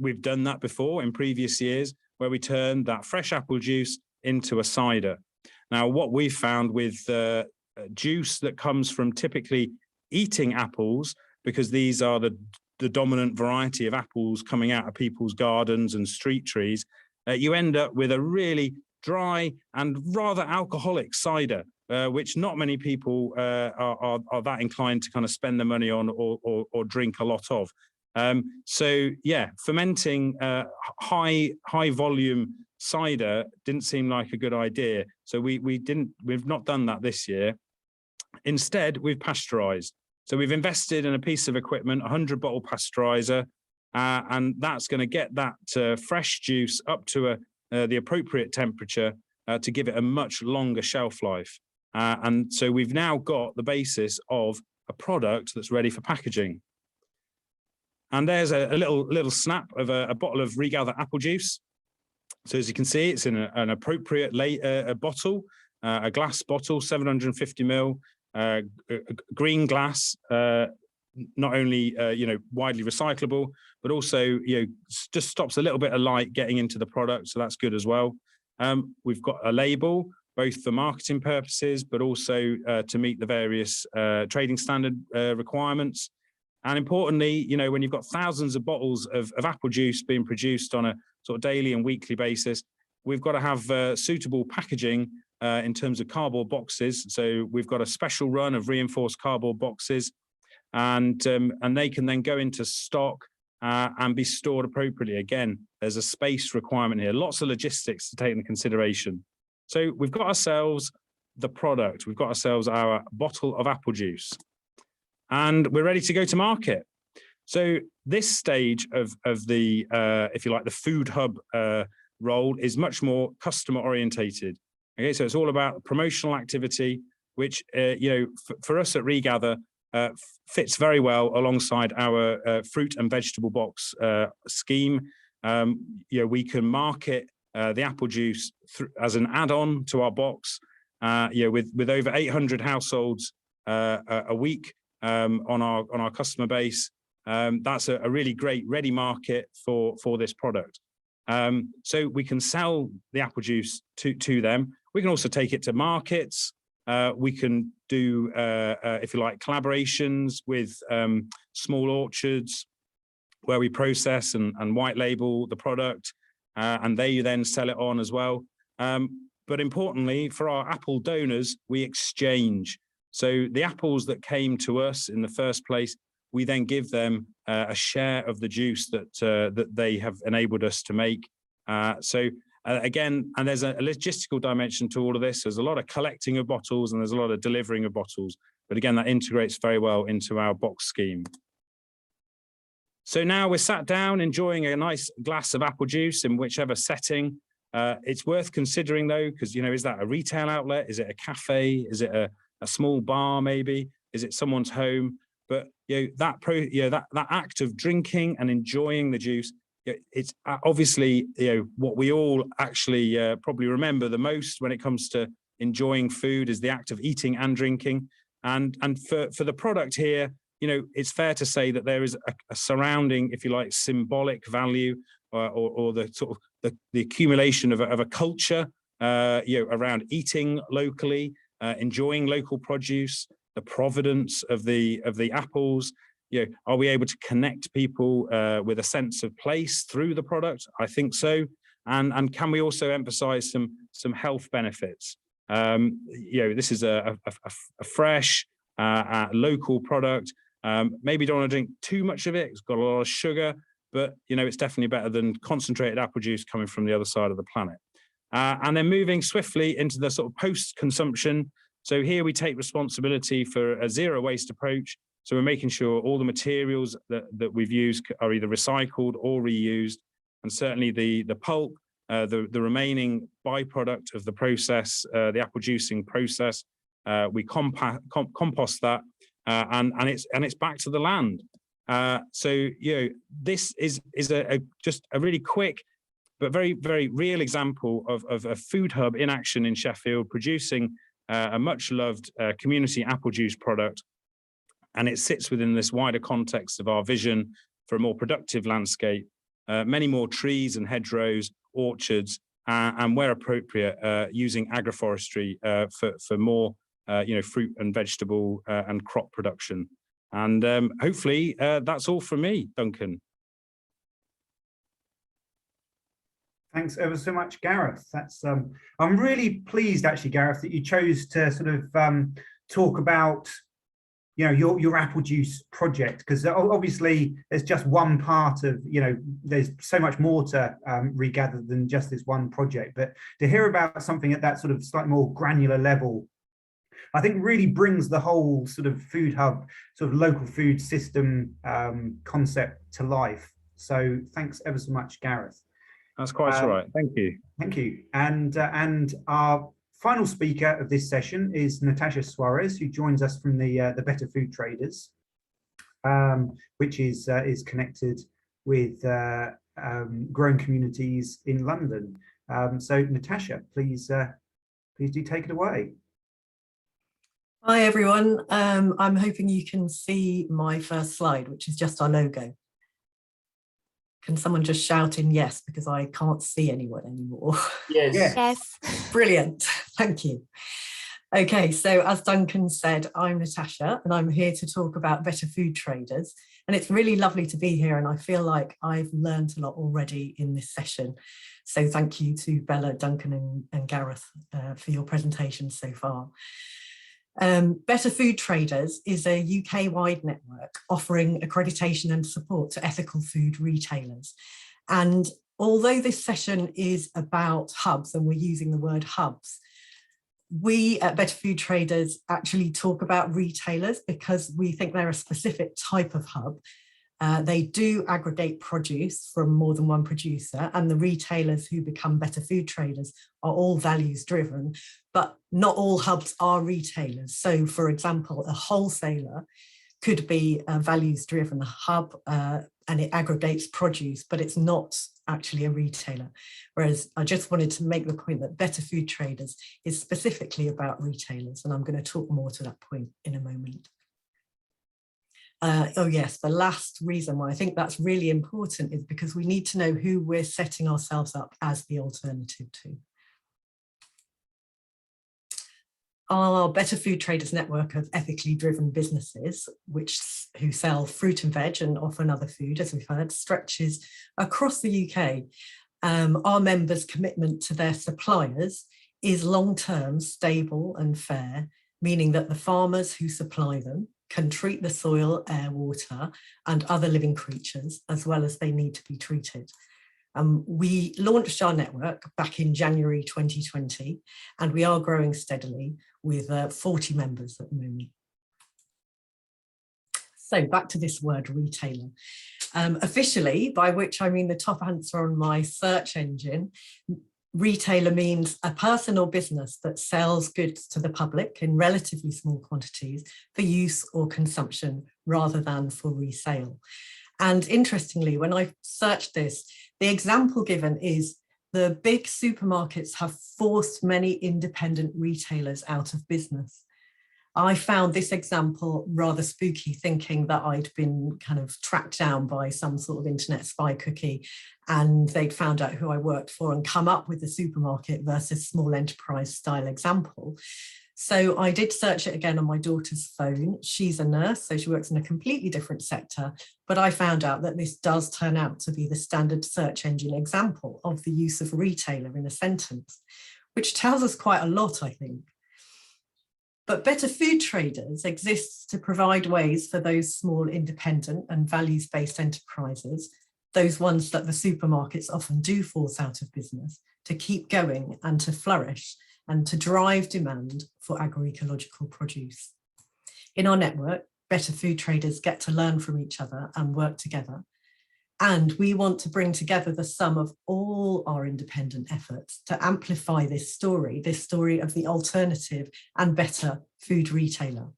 we've done that before in previous years, where we turned that fresh apple juice into a cider. Now, what we've found with juice that comes from typically eating apples, because these are the dominant variety of apples coming out of people's gardens and street trees, you end up with a really dry and rather alcoholic cider, which not many people are that inclined to kind of spend the money on or drink a lot of. So yeah, fermenting high volume cider didn't seem like a good idea. So we've not done that this year. Instead, we've pasteurized. So we've invested in a piece of equipment, a 100-bottle pasteurizer, and that's going to get that fresh juice up to the appropriate temperature to give it a much longer shelf life. And so we've now got the basis of a product that's ready for packaging. And there's a little snap of a bottle of regathered apple juice. So as you can see, it's in an appropriate bottle, a glass bottle, 750 ml, green glass, not only widely recyclable, but also just stops a little bit of light getting into the product, so that's good as well. We've got a label, both for marketing purposes, but also to meet the various trading standard requirements. And importantly, when you've got thousands of bottles of apple juice being produced on a sort of daily and weekly basis, we've got to have suitable packaging in terms of cardboard boxes. So we've got a special run of reinforced cardboard boxes, and they can then go into stock and be stored appropriately. Again, there's a space requirement here, lots of logistics to take into consideration. So we've got ourselves the product, we've got ourselves our bottle of apple juice, and we're ready to go to market. So this stage of the, if you like, the food hub role is much more customer orientated. Okay, so it's all about promotional activity, which for us at Regather fits very well alongside our fruit and vegetable box scheme. We can market the apple juice as an add-on to our box. With over 800 households a week on our customer base, that's a really great ready market for this product. So we can sell the apple juice to them. We can also take it to markets. We can do, if you like, collaborations with small orchards where we process and white label the product, and they then sell it on as well. But importantly, for our apple donors, we exchange. So the apples that came to us in the first place, we then give them a share of the juice that they have enabled us to make. Again, and there's a logistical dimension to all of this. There's a lot of collecting of bottles and there's a lot of delivering of bottles. But again, that integrates very well into our box scheme. So now we're sat down enjoying a nice glass of apple juice in whichever setting. It's worth considering though, because, is that a retail outlet? Is it a cafe? Is it a small bar maybe? Is it someone's home? But that act of drinking and enjoying the juice, it's obviously what we all actually probably remember the most when it comes to enjoying food is the act of eating and drinking. And for the product here, it's fair to say that there is a surrounding, if you like, symbolic value or the sort of the accumulation of a culture around eating locally, enjoying local produce, the provenance of the apples. Are we able to connect people with a sense of place through the product? I think so. And can we also emphasize some health benefits? This is a fresh, local product. Maybe don't want to drink too much of it. It's got a lot of sugar, but it's definitely better than concentrated apple juice coming from the other side of the planet. And then moving swiftly into the sort of post-consumption. So here we take responsibility for a zero waste approach. So we're making sure all the materials that we've used are either recycled or reused, and certainly the pulp, the remaining byproduct of the process, the apple juicing process, we compost that, and it's back to the land. So this is just a really quick but very, very real example of a food hub in action in Sheffield, producing a much loved community apple juice product. And it sits within this wider context of our vision for a more productive landscape, many more trees and hedgerows, orchards, and where appropriate, using agroforestry for more fruit and vegetable and crop production. And hopefully that's all from me, Duncan. Thanks ever so much, Gareth. That's I'm really pleased, actually, Gareth, that you chose to sort of talk about your apple juice project, because obviously there's just one part of there's so much more to regather than just this one project. But to hear about something at that sort of slightly more granular level, I think really brings the whole sort of food hub, sort of local food system concept to life. So thanks ever so much, Gareth. That's quite all right. Thank you. Thank you. And our final speaker of this session is Natasha Suarez, who joins us from the Better Food Traders, which is connected with growing communities in London. So Natasha, please do take it away. Hi everyone. I'm hoping you can see my first slide, which is just our logo. Can someone just shout in yes, because I can't see anyone anymore? Yes. Yes. Brilliant. Thank you. Okay, so as Duncan said, I'm Natasha and I'm here to talk about Better Food Traders. And it's really lovely to be here, and I feel like I've learned a lot already in this session. So thank you to Bella, Duncan and Gareth for your presentation so far. Better Food Traders is a UK-wide network offering accreditation and support to ethical food retailers. And although this session is about hubs, and we're using the word hubs, we at Better Food Traders actually talk about retailers because we think they're a specific type of hub. They do aggregate produce from more than one producer, and the retailers who become Better Food Traders are all values driven, but not all hubs are retailers. So for example, a wholesaler could be a values driven hub and it aggregates produce, but it's not actually a retailer. Whereas I just wanted to make the point that Better Food Traders is specifically about retailers, and I'm going to talk more to that point in a moment. Oh yes, the last reason why I think that's really important is because we need to know who we're setting ourselves up as the alternative to. Our Better Food Traders network of ethically driven businesses, who sell fruit and veg and often other food, as we've heard, stretches across the UK. Our members' commitment to their suppliers is long-term, stable and fair, meaning that the farmers who supply them can treat the soil, air, water and other living creatures as well as they need to be treated. We launched our network back in January 2020, and we are growing steadily with 40 members at the moment. So back to this word retailer. Officially, by which I mean the top answer on my search engine, Retailer means a person or business that sells goods to the public in relatively small quantities for use or consumption rather than for resale. And interestingly, when I searched this, the example given is the big supermarkets have forced many independent retailers out of business. I found this example rather spooky, thinking that I'd been kind of tracked down by some sort of internet spy cookie and they'd found out who I worked for and come up with the supermarket versus small enterprise style example. So I did search it again on my daughter's phone. She's a nurse, so she works in a completely different sector, but I found out that this does turn out to be the standard search engine example of the use of retailer in a sentence, which tells us quite a lot, I think. But Better Food Traders exists to provide ways for those small independent and values-based enterprises, those ones that the supermarkets often do force out of business, to keep going and to flourish and to drive demand for agroecological produce. In our network, Better Food Traders get to learn from each other and work together. And we want to bring together the sum of all our independent efforts to amplify this story of the alternative and better food retailer.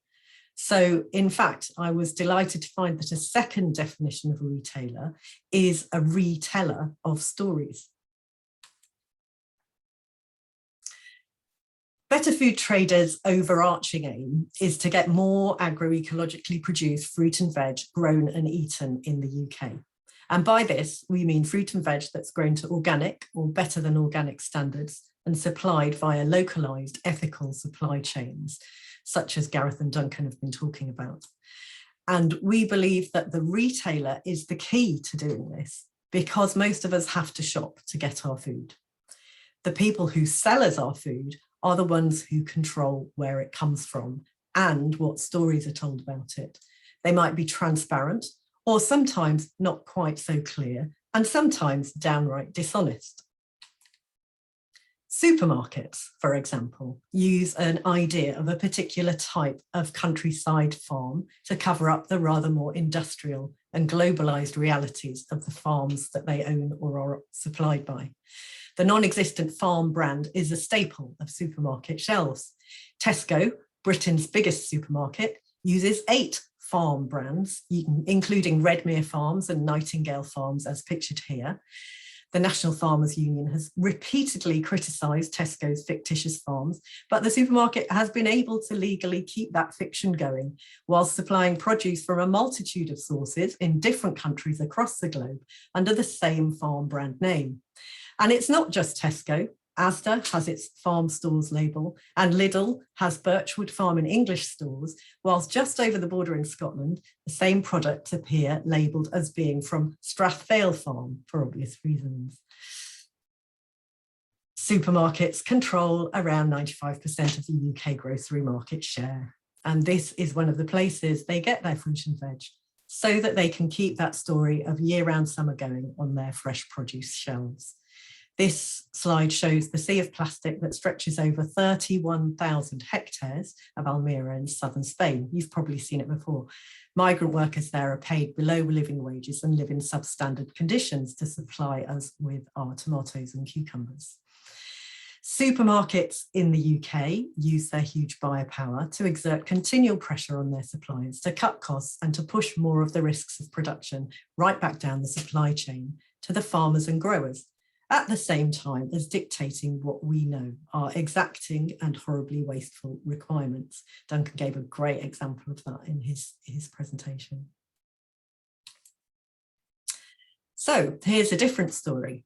So in fact, I was delighted to find that a second definition of a retailer is a reteller of stories. Better Food Traders' overarching aim is to get more agroecologically produced fruit and veg grown and eaten in the UK. And by this, we mean fruit and veg that's grown to organic or better than organic standards and supplied via localised ethical supply chains, such as Gareth and Duncan have been talking about. And we believe that the retailer is the key to doing this because most of us have to shop to get our food. The people who sell us our food are the ones who control where it comes from and what stories are told about it. They might be transparent, or sometimes not quite so clear, and sometimes downright dishonest. Supermarkets, for example, use an idea of a particular type of countryside farm to cover up the rather more industrial and globalized realities of the farms that they own or are supplied by. The non-existent farm brand is a staple of supermarket shelves. Tesco, Britain's biggest supermarket, uses 8 farm brands, including Redmere Farms and Nightingale Farms as pictured here. The National Farmers Union has repeatedly criticised Tesco's fictitious farms, but the supermarket has been able to legally keep that fiction going whilst supplying produce from a multitude of sources in different countries across the globe under the same farm brand name. And it's not just Tesco. Asda has its farm stores label and Lidl has Birchwood Farm in English stores, whilst just over the border in Scotland, the same products appear labelled as being from Strathvale Farm for obvious reasons. Supermarkets control around 95% of the UK grocery market share. And this is one of the places they get their fruit and veg so that they can keep that story of year-round summer going on their fresh produce shelves. This slide shows the sea of plastic that stretches over 31,000 hectares of Almeria in southern Spain. You've probably seen it before. Migrant workers there are paid below living wages and live in substandard conditions to supply us with our tomatoes and cucumbers. Supermarkets in the UK use their huge buyer power to exert continual pressure on their suppliers to cut costs and to push more of the risks of production right back down the supply chain to the farmers and growers, at the same time as dictating what we know are exacting and horribly wasteful requirements. Duncan gave a great example of that in his presentation. So here's a different story.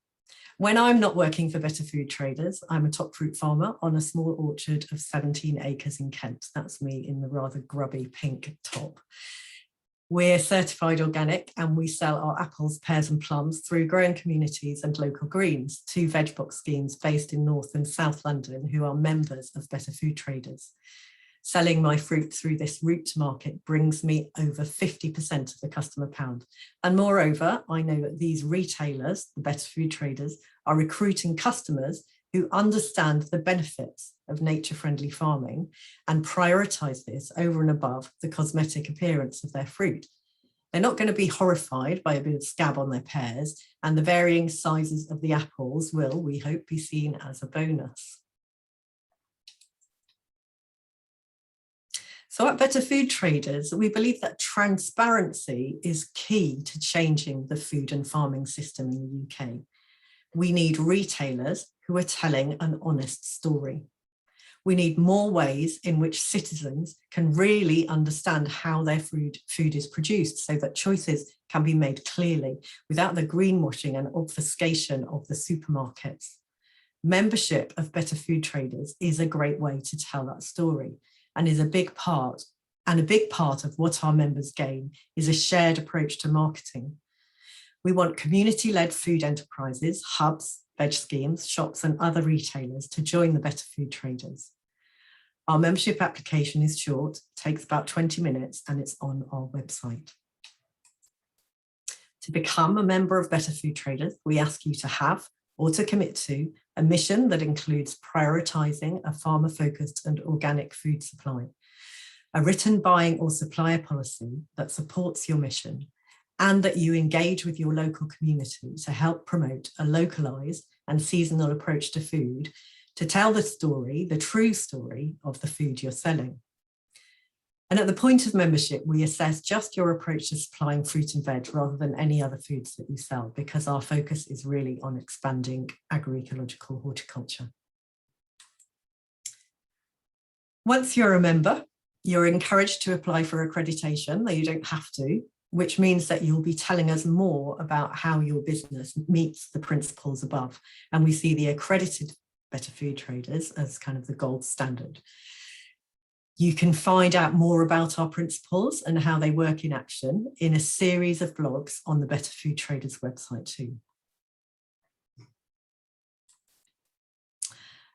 When I'm not working for Better Food Traders, I'm a top fruit farmer on a small orchard of 17 acres in Kent. That's me in the rather grubby pink top. We're certified organic and we sell our apples, pears and plums through growing communities and local greens, 2 veg box schemes based in North and South London who are members of Better Food Traders. Selling my fruit through this route to market brings me over 50% of the customer pound. And moreover, I know that these retailers, the Better Food Traders, are recruiting customers who understand the benefits of nature-friendly farming and prioritise this over and above the cosmetic appearance of their fruit. They're not going to be horrified by a bit of scab on their pears, and the varying sizes of the apples will, we hope, be seen as a bonus. So at Better Food Traders, we believe that transparency is key to changing the food and farming system in the UK. We need retailers who are telling an honest story. We need more ways in which citizens can really understand how their food is produced, so that choices can be made clearly without the greenwashing and obfuscation of the supermarkets. Membership of Better Food Traders is a great way to tell that story, and is a big part of what our members gain is a shared approach to marketing. We want community-led food enterprises, hubs, veg schemes, shops and other retailers to join the Better Food Traders. Our membership application is short, takes about 20 minutes, and it's on our website. To become a member of Better Food Traders, we ask you to have or to commit to a mission that includes prioritising a farmer-focused and organic food supply, a written buying or supplier policy that supports your mission, and that you engage with your local community to help promote a localised and seasonal approach to food to tell the story, the true story of the food you're selling. And at the point of membership, we assess just your approach to supplying fruit and veg rather than any other foods that you sell, because our focus is really on expanding agroecological horticulture. Once you're a member, you're encouraged to apply for accreditation, though you don't have to, which means that you'll be telling us more about how your business meets the principles above. And we see the accredited Better Food Traders as kind of the gold standard. You can find out more about our principles and how they work in action in a series of blogs on the Better Food Traders website too.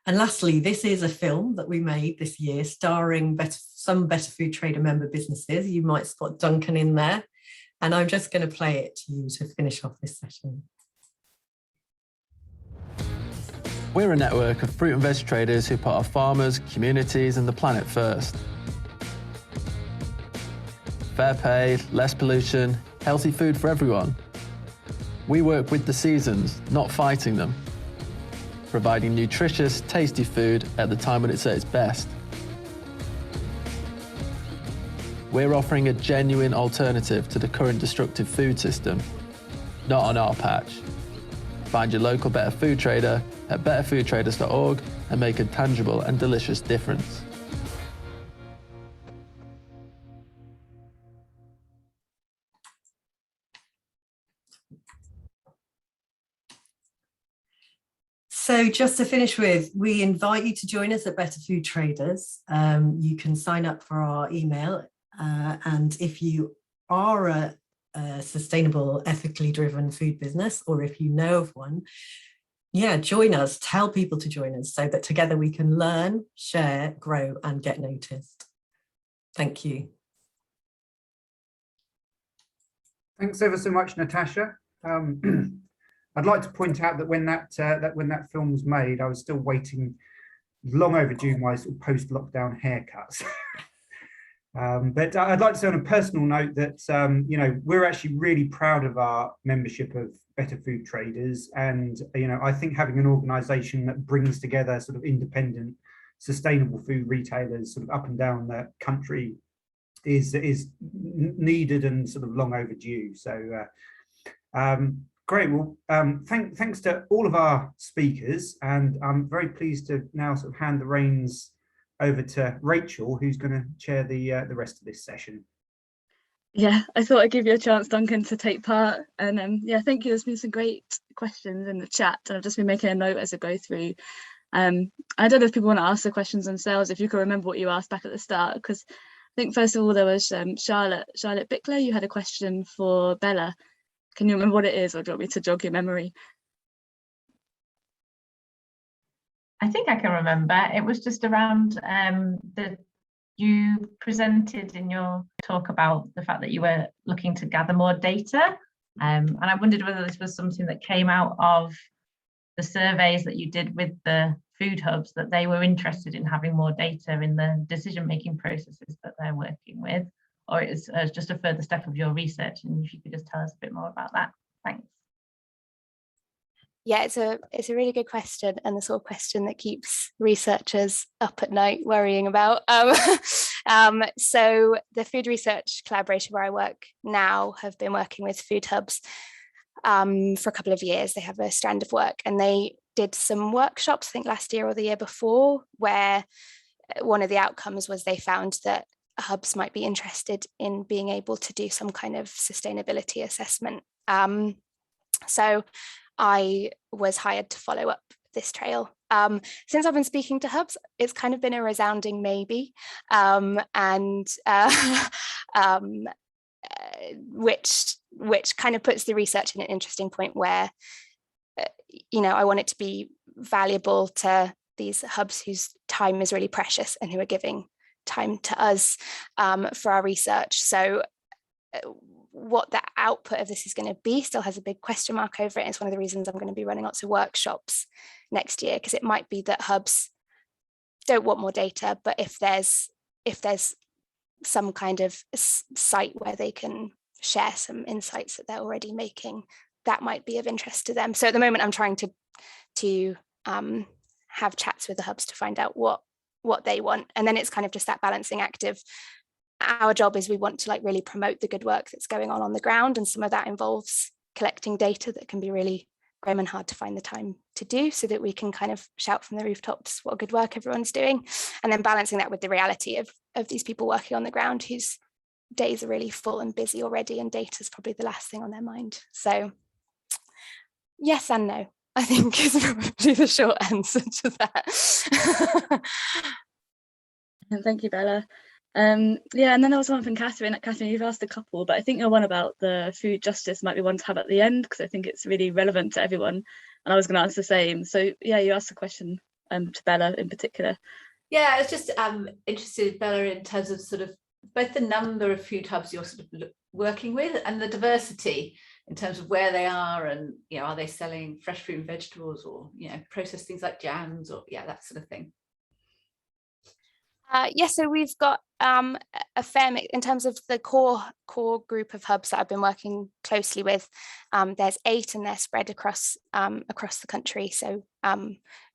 And lastly, this is a film that we made this year starring some Better Food Trader member businesses. You might spot Duncan in there. And I'm just going to play it to you to finish off this session. We're a network of fruit and veg traders who put our farmers, communities and the planet first. Fair pay, less pollution, healthy food for everyone. We work with the seasons, not fighting them, providing nutritious, tasty food at the time when it's at its best. We're offering a genuine alternative to the current destructive food system, not on our patch. Find your local Better Food Trader at betterfoodtraders.org and make a tangible and delicious difference. So just to finish with, we invite you to join us at Better Food Traders. You can sign up for our email, and if you are a sustainable, ethically driven food business, or if you know of one, yeah, join us, tell people to join us so that together we can learn, share, grow and get noticed. Thank you. Thanks ever so much, Natasha. I'd like to point out that when that film was made, I was still waiting, long overdue, my sort of post-lockdown haircuts. But I'd like to say on a personal note that you know, we're actually really proud of our membership of Better Food Traders, and you know, I think having an organisation that brings together sort of independent, sustainable food retailers sort of up and down the country is needed and sort of long overdue. So great. Well, thanks to all of our speakers, and I'm very pleased to now sort of hand the reins over to Rachel, who's going to chair the rest of this session. Yeah, I thought I'd give you a chance, Duncan, to take part. And yeah, thank you. There's been some great questions in the chat, and I've just been making a note as I go through. I don't know if people want to ask the questions themselves, if you can remember what you asked back at the start, because I think first of all there was Charlotte Bickler. You had a question for Bella. Can you remember what it is, or do you want me to jog your memory? I think I can remember. It was just around you presented in your talk about the fact that you were looking to gather more data. And I wondered whether this was something that came out of the surveys that you did with the food hubs, that they were interested in having more data in the decision-making processes that they're working with, or it's just a further step of your research? And if you could just tell us a bit more about that. Thanks. Yeah, it's a really good question, and the sort of question that keeps researchers up at night worrying about. So the food research collaboration where I work now have been working with food hubs for a couple of years. They have a strand of work, and they did some workshops, I think last year or the year before, where one of the outcomes was they found that hubs might be interested in being able to do some kind of sustainability assessment. So I was hired to follow up this trail. Since I've been speaking to hubs, it's kind of been a resounding maybe, which kind of puts the research in an interesting point where, I want it to be valuable to these hubs whose time is really precious and who are giving time to us for our research. So what the output of this is going to be still has a big question mark over it. It's one of the reasons I'm going to be running lots of workshops next year, because it might be that hubs don't want more data, but if there's some kind of site where they can share some insights that they're already making, that might be of interest to them. So at the moment I'm trying to have chats with the hubs to find out what they want, and then it's kind of just that balancing act of, our job is we want to really promote the good work that's going on the ground, and some of that involves collecting data that can be really grim and hard to find the time to do, so that we can kind of shout from the rooftops what good work everyone's doing, and then balancing that with the reality of these people working on the ground whose days are really full and busy already, and data is probably the last thing on their mind. So yes and no, I think, is probably the short answer to that. Thank you, Bella. Yeah, and then there was one from Catherine. Catherine, you've asked a couple, but I think your one about the food justice might be one to have at the end, because I think it's really relevant to everyone, and I was going to answer the same. So yeah, you asked a question to Bella in particular. Yeah, I was just interested, Bella, in terms of sort of both the number of food hubs you're sort of working with and the diversity in terms of where they are, and are they selling fresh fruit and vegetables, or processed things like jams, or that sort of thing. So we've got a fair mix in terms of the core group of hubs that I've been working closely with. There's 8, and they're spread across the country. So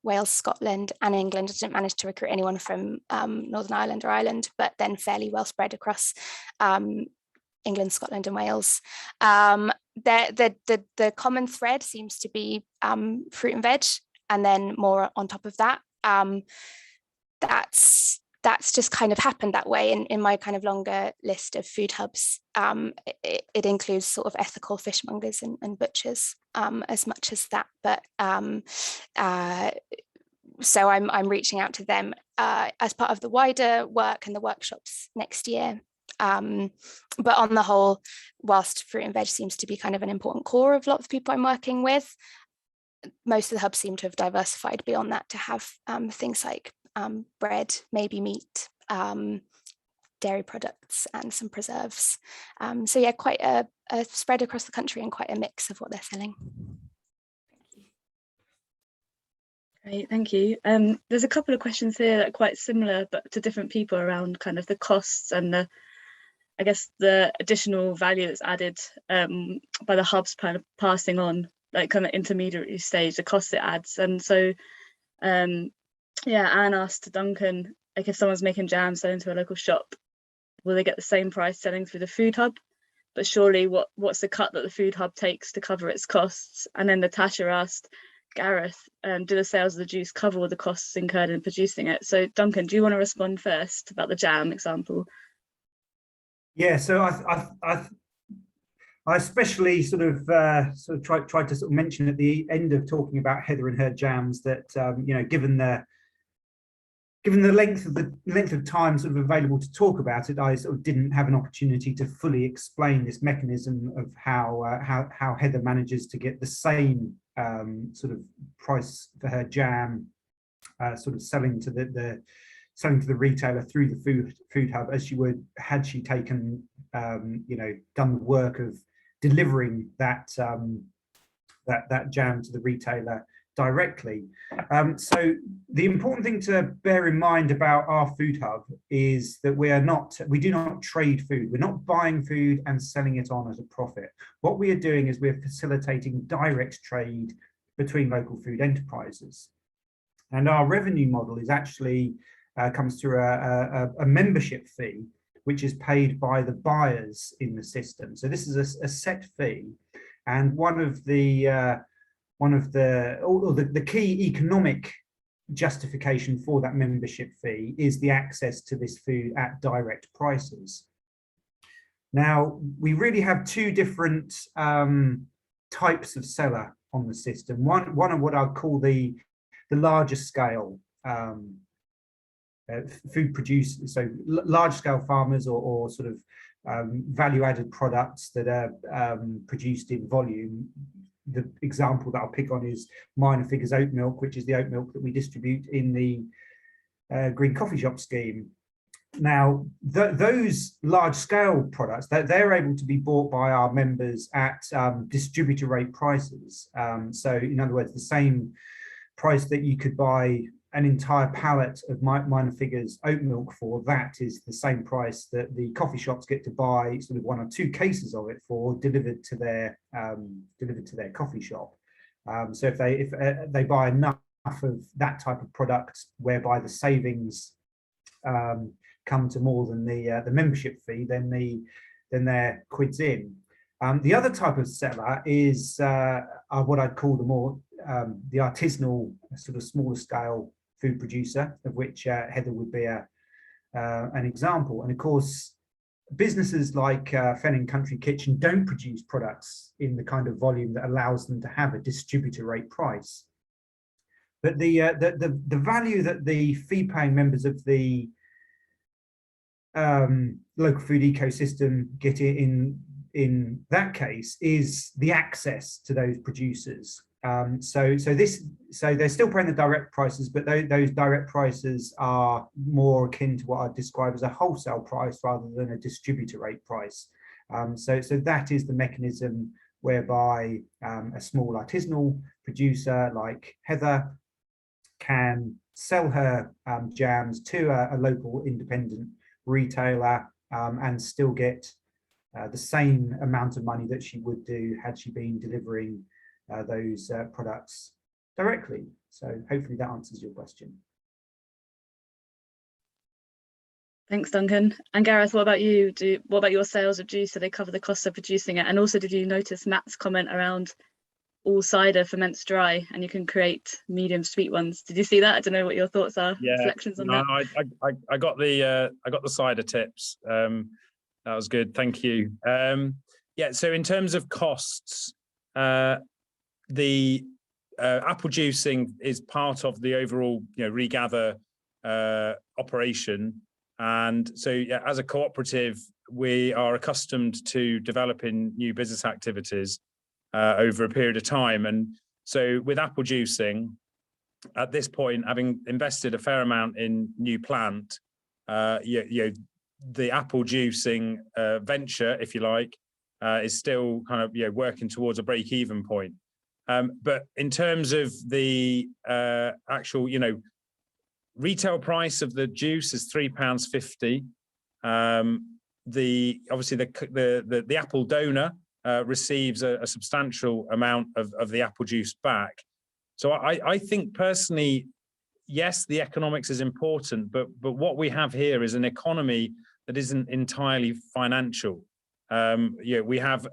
Wales, Scotland, and England. I didn't manage to recruit anyone from Northern Ireland or Ireland, but then fairly well spread across England, Scotland, and Wales. The common thread seems to be fruit and veg, and then more on top of that. That's just kind of happened that way in my kind of longer list of food hubs. It includes sort of ethical fishmongers and butchers as much as that. But so I'm reaching out to them as part of the wider work and the workshops next year. But on the whole, whilst fruit and veg seems to be kind of an important core of lots of people I'm working with, most of the hubs seem to have diversified beyond that to have things like bread, maybe meat, dairy products, and some preserves. So yeah, quite a spread across the country and quite a mix of what they're selling. Great, thank you. There's a couple of questions here that are quite similar, but to different people, around kind of the costs and the additional value that's added by the hubs kind of passing on, like kind of intermediary stage, the cost it adds. And so Anne asked Duncan, like, if someone's making jam selling to a local shop, will they get the same price selling through the food hub? But surely what's the cut that the food hub takes to cover its costs? And then Natasha asked Gareth, do the sales of the juice cover all the costs incurred in producing it? So Duncan, do you want to respond first about the jam example? Yeah, so I especially sort of tried to sort of mention at the end of talking about Heather and her jams that given the length of time sort of available to talk about it, I sort of didn't have an opportunity to fully explain this mechanism of how Heather manages to get the same sort of price for her jam, sort of selling to the retailer through the food hub as she would had she taken done the work of delivering that jam to the retailer directly. So the important thing to bear in mind about our food hub is that we do not trade food. We're not buying food and selling it on as a profit. What we are doing is we're facilitating direct trade between local food enterprises. And our revenue model is actually comes through a membership fee, which is paid by the buyers in the system. So this is a set fee, and one of the key economic justification for that membership fee is the access to this food at direct prices. Now, we really have two different types of seller on the system. One of what I'd call the larger scale food producers, so large scale farmers or sort of value added products that are produced in volume. The example that I'll pick on is Minor Figures oat milk, which is the oat milk that we distribute in the green coffee shop scheme. Now, those large scale products, they're able to be bought by our members at distributor rate prices. So in other words, the same price that you could buy an entire pallet of Minor Figures oat milk for, that is the same price that the coffee shops get to buy sort of 1 or 2 cases of it for, delivered to their coffee shop. So if they buy enough of that type of product, whereby the savings come to more than the membership fee, then they're quids in. The other type of seller is what I'd call the artisanal, sort of smaller scale food producer, of which Heather would be an example. And of course, businesses like Fenning Country Kitchen don't produce products in the kind of volume that allows them to have a distributor rate price. But the value that the fee-paying members of the local food ecosystem get in that case is the access to those producers. So they're still paying the direct prices, but those direct prices are more akin to what I'd describe as a wholesale price rather than a distributor rate price. So that is the mechanism whereby a small artisanal producer like Heather can sell her jams to a local independent retailer and still get the same amount of money that she would do had she been delivering those products directly. So hopefully that answers your question. Thanks, Duncan. And Gareth, what about you? What about your sales of juice? Do they cover the cost of producing it? And also, did you notice Matt's comment around all cider ferments dry and you can create medium sweet ones? Did you see that? I don't know what your thoughts are. Yeah, reflections on that. I got the cider tips. That was good. Thank you. Yeah. So in terms of costs, the apple juicing is part of the overall, regather operation. And so yeah, as a cooperative, we are accustomed to developing new business activities over a period of time. And so with apple juicing, at this point, having invested a fair amount in new plant, the apple juicing venture, if you like, is still kind of working towards a break-even point. But in terms of the actual, retail price of the juice is £3.50. Obviously the apple donor receives a substantial amount of the apple juice back. So I think personally, yes, the economics is important, but what we have here is an economy that isn't entirely financial. We have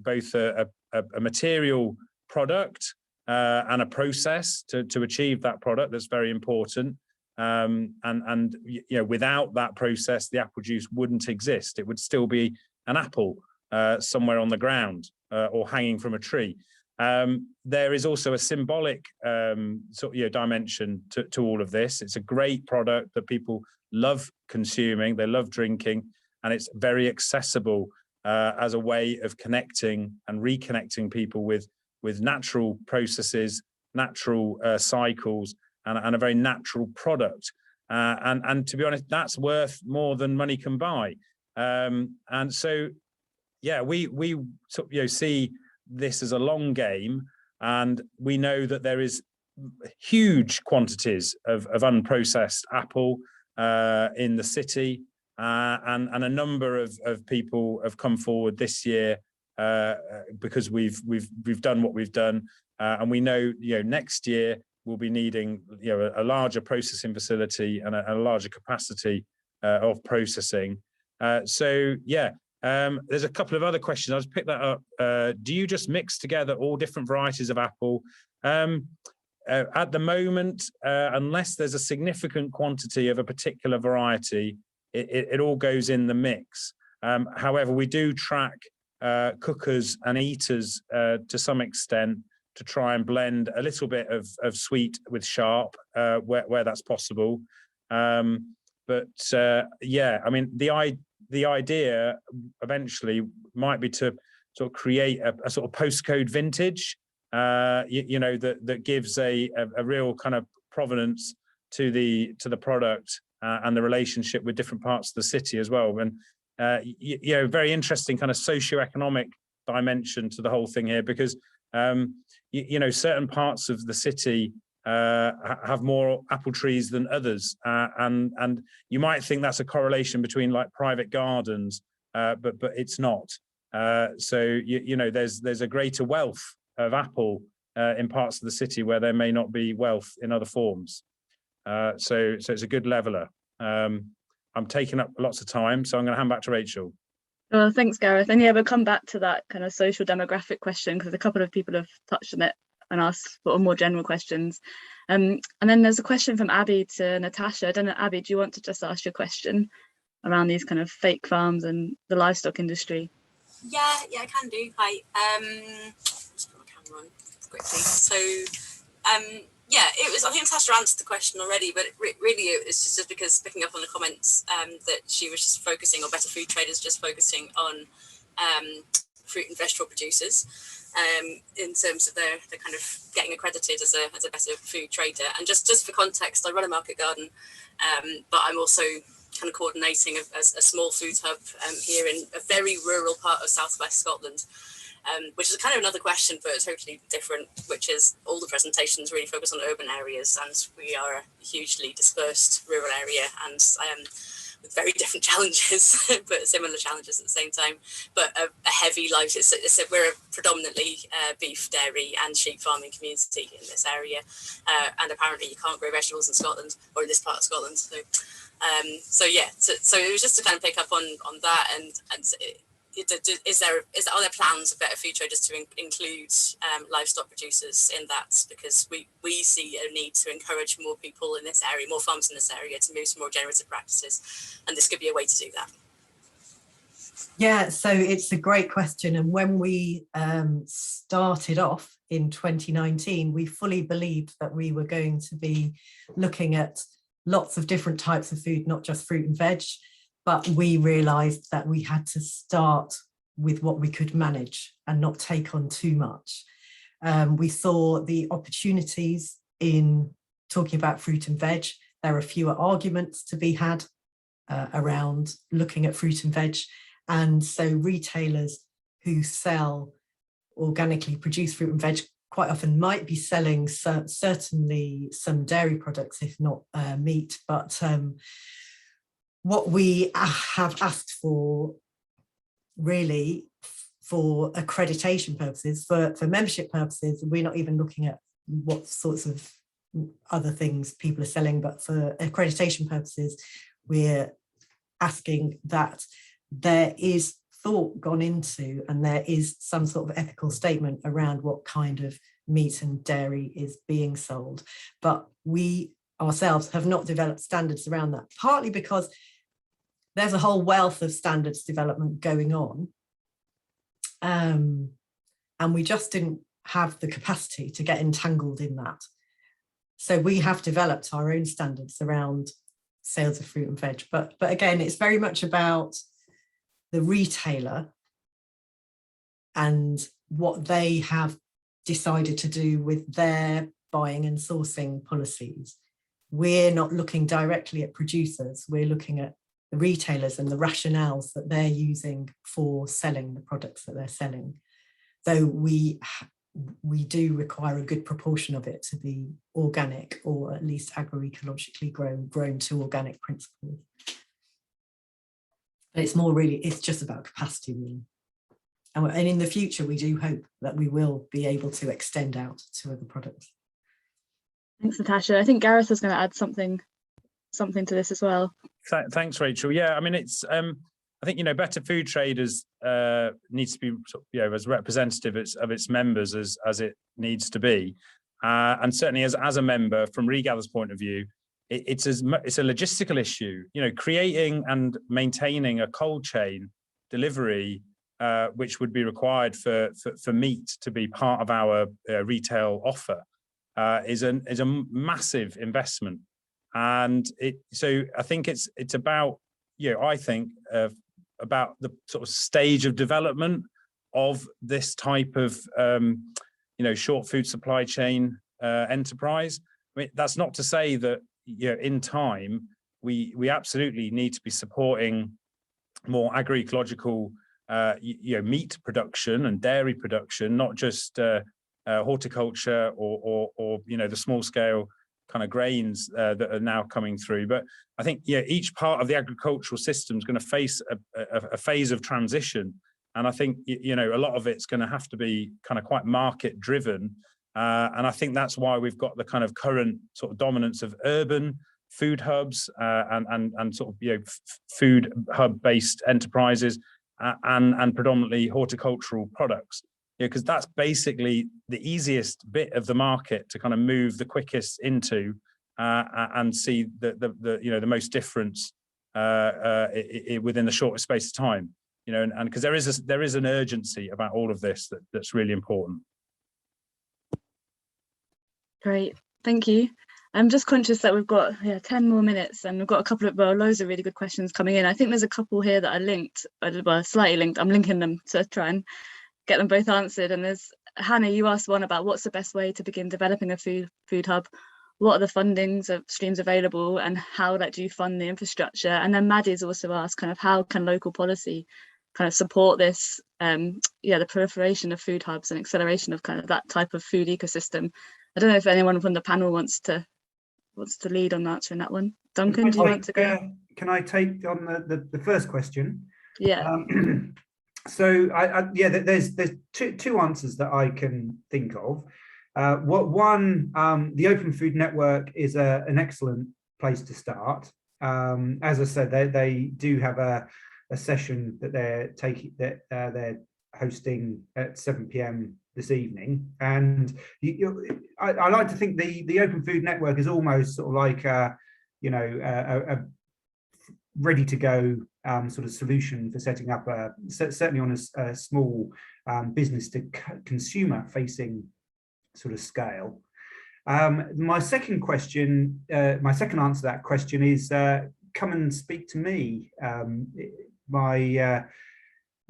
both a material product and a process to achieve that product that's very important. And without that process, the apple juice wouldn't exist. It would still be an apple somewhere on the ground or hanging from a tree. There is also a symbolic dimension to all of this. It's a great product that people love consuming, they love drinking, and it's very accessible as a way of connecting and reconnecting people with natural processes, natural cycles, and a very natural product. And to be honest, that's worth more than money can buy. And so, yeah, we see this as a long game. And we know that there is huge quantities of unprocessed apple in the city, and a number of people have come forward this year because we've done what we've done, and we know, next year we'll be needing a larger processing facility and a larger capacity of processing. So yeah. There's a couple of other questions. I'll just pick that up. Do you just mix together all different varieties of apple? At the moment, unless there's a significant quantity of a particular variety, it all goes in the mix. However, we do track cookers and eaters to some extent to try and blend a little bit of sweet with sharp where that's possible. Yeah, I mean, the idea eventually might be to sort of create a sort of postcode vintage, that gives a real kind of provenance to the product and the relationship with different parts of the city as well. And very interesting kind of socioeconomic dimension to the whole thing here, because certain parts of the city have more apple trees than others, and you might think that's a correlation between like private gardens, but it's not. So there's a greater wealth of apple in parts of the city where there may not be wealth in other forms. So it's a good leveler. I'm taking up lots of time, so I'm going to hand back to Rachel. Well, thanks, Gareth. And yeah, we'll come back to that kind of social demographic question, because a couple of people have touched on it and asked sort of more general questions. And then there's a question from Abby to Natasha. I don't know, Abby, do you want to just ask your question around these kind of fake farms and the livestock industry? Yeah, I can do. Hi. Just put my camera on quickly. So, yeah, it was. I think Natasha answered the question already, but really it's just because picking up on the comments that she was just focusing, or Better Food Traders just focusing on fruit and vegetable producers. In terms of their kind of getting accredited as a better food trader. And just for context, I run a market garden, but I'm also kind of coordinating a small food hub here in a very rural part of southwest Scotland, which is kind of another question, but totally different, which is all the presentations really focus on urban areas, and we are a hugely dispersed rural area, and with very different challenges, but similar challenges at the same time. But a heavy life. We're a predominantly beef, dairy, and sheep farming community in this area, and apparently you can't grow vegetables in Scotland, or in this part of Scotland. So it was just to kind of pick up on that, and are there plans of Better Food Traders to include livestock producers in that? Because we see a need to encourage more people in this area, more farms in this area, to move to more regenerative practices, and this could be a way to do that. Yeah, so it's a great question. And when we started off in 2019, we fully believed that we were going to be looking at lots of different types of food, not just fruit and veg. But we realised that we had to start with what we could manage and not take on too much. We saw the opportunities in talking about fruit and veg. There are fewer arguments to be had around looking at fruit and veg. And so retailers who sell organically produced fruit and veg quite often might be selling certainly some dairy products, if not meat. But what we have asked for, really, for accreditation purposes, for membership purposes, we're not even looking at what sorts of other things people are selling, but for accreditation purposes, we're asking that there is thought gone into, and there is some sort of ethical statement around what kind of meat and dairy is being sold. But we ourselves have not developed standards around that, partly because there's a whole wealth of standards development going on, and we just didn't have the capacity to get entangled in that. So we have developed our own standards around sales of fruit and veg. But again, it's very much about the retailer and what they have decided to do with their buying and sourcing policies. We're not looking directly at producers, we're looking at the retailers and the rationales that they're using for selling the products that they're selling. Though we we do require a good proportion of it to be organic, or at least agroecologically grown to organic principles. But it's just about capacity, really. And in the future, we do hope that we will be able to extend out to other products. Thanks, Natasha. I think Gareth was going to add something to this as well. Thanks, Rachel. Yeah, I mean, it's I think, Better Food Traders needs to be, as representative of its members as it needs to be, and certainly as a member, from Regather's point of view, it's a logistical issue. Creating and maintaining a cold chain delivery, which would be required for meat to be part of our retail offer, is a massive investment, and so I think it's about about the sort of stage of development of this type of short food supply chain enterprise. I mean, that's not to say that in time we absolutely need to be supporting more agroecological meat production and dairy production, not just horticulture or the small scale kind of grains that are now coming through. But I think each part of the agricultural system is going to face a phase of transition, and I think a lot of it's going to have to be kind of quite market driven, and I think that's why we've got the kind of current sort of dominance of urban food hubs and sort of food hub based enterprises and predominantly horticultural products. Because that's basically the easiest bit of the market to kind of move the quickest into and see the most difference within the shortest space of time. And because there is an urgency about all of this that's really important. Great, thank you. I'm just conscious that we've got 10 more minutes, and we've got a couple of loads of really good questions coming in. I think there's a couple here that are linked, slightly linked. I'm linking them to try and get them both answered. And there's Hannah, you asked one about what's the best way to begin developing a food hub, what are the fundings of streams available, and how do you fund the infrastructure? And then Maddie's also asked kind of how can local policy kind of support this the proliferation of food hubs and acceleration of kind of that type of food ecosystem. I don't know if anyone from the panel wants to lead on answering that one. Duncan, do you want to go? Can I take on the first question? Yeah. So there's two answers that I can think of. One, the Open Food Network is an excellent place to start. As I said, they do have a session that they're hosting at 7 p.m. this evening, and I like to think the Open Food Network is almost sort of like a ready to go sort of solution for setting up certainly on a small business to consumer facing sort of scale. My second answer to that question is come and speak to me.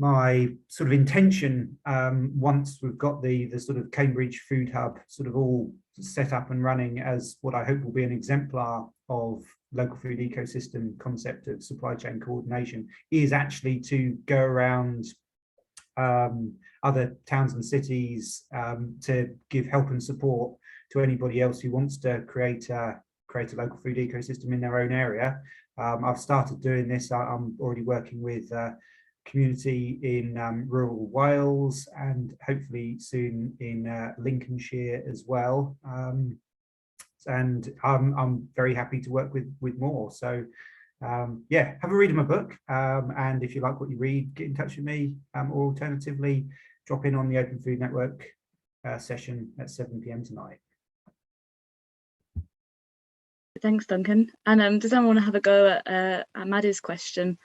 My sort of intention, once we've got the sort of Cambridge Food Hub sort of all set up and running as what I hope will be an exemplar of local food ecosystem concept of supply chain coordination, is actually to go around other towns and cities to give help and support to anybody else who wants to create a local food ecosystem in their own area. I've started doing this. I'm already working with community in rural Wales and hopefully soon in Lincolnshire as well. And I'm very happy to work with more. So have a read of my book. And if you like what you read, get in touch with me, or alternatively, drop in on the Open Food Network session at 7 p.m. tonight. Thanks, Duncan. And does anyone want to have a go at Maddie's question,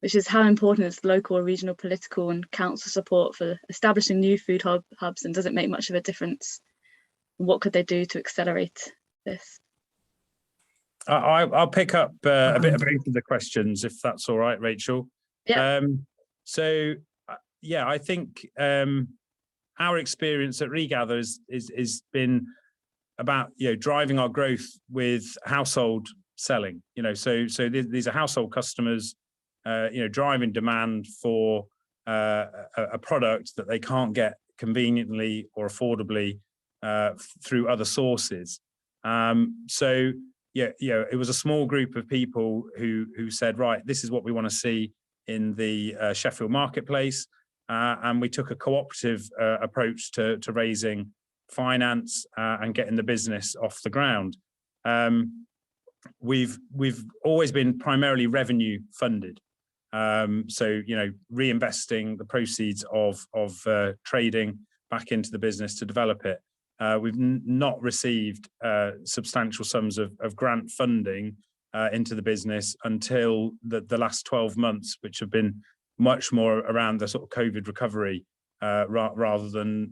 which is how important is local or regional political and council support for establishing new food hubs, and does it make much of a difference? What could they do to accelerate this? I'll pick up a bit of both of the questions, if that's all right, Rachel. Yeah. I think our experience at Regather is been about driving our growth with household selling. So these are household customers, driving demand for a product that they can't get conveniently or affordably through other sources. So it was a small group of people who said, right, this is what we want to see in the Sheffield marketplace, and we took a cooperative approach to raising finance and getting the business off the ground. We've always been primarily revenue funded, so reinvesting the proceeds of trading back into the business to develop it. We've not received substantial sums of grant funding into the business until the last 12 months, which have been much more around the sort of COVID recovery rather than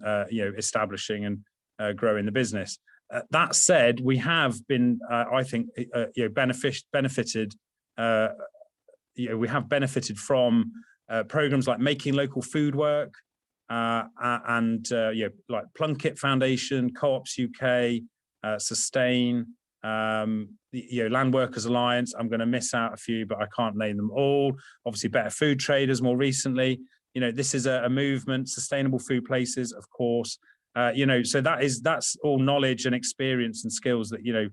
establishing and growing the business. That said, we have been, I think, benefited. We have benefited from programs like Making Local Food Work and like Plunkett Foundation, Co-ops UK, Sustain, Land Workers Alliance. I'm going to miss out a few, but I can't name them all. Obviously, Better Food Traders more recently. This is a movement. Sustainable food places, of course. So that's all knowledge and experience and skills that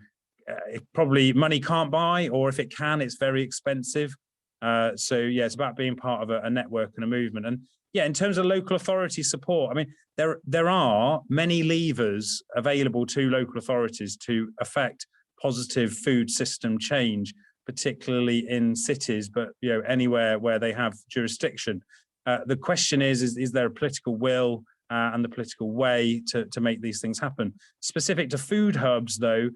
probably money can't buy, or if it can, it's very expensive. It's about being part of a network and a movement. And in terms of local authority support, I mean, there are many levers available to local authorities to affect positive food system change, particularly in cities, but anywhere where they have jurisdiction. The question is there a political will and the political way to make these things happen? Specific to food hubs, though,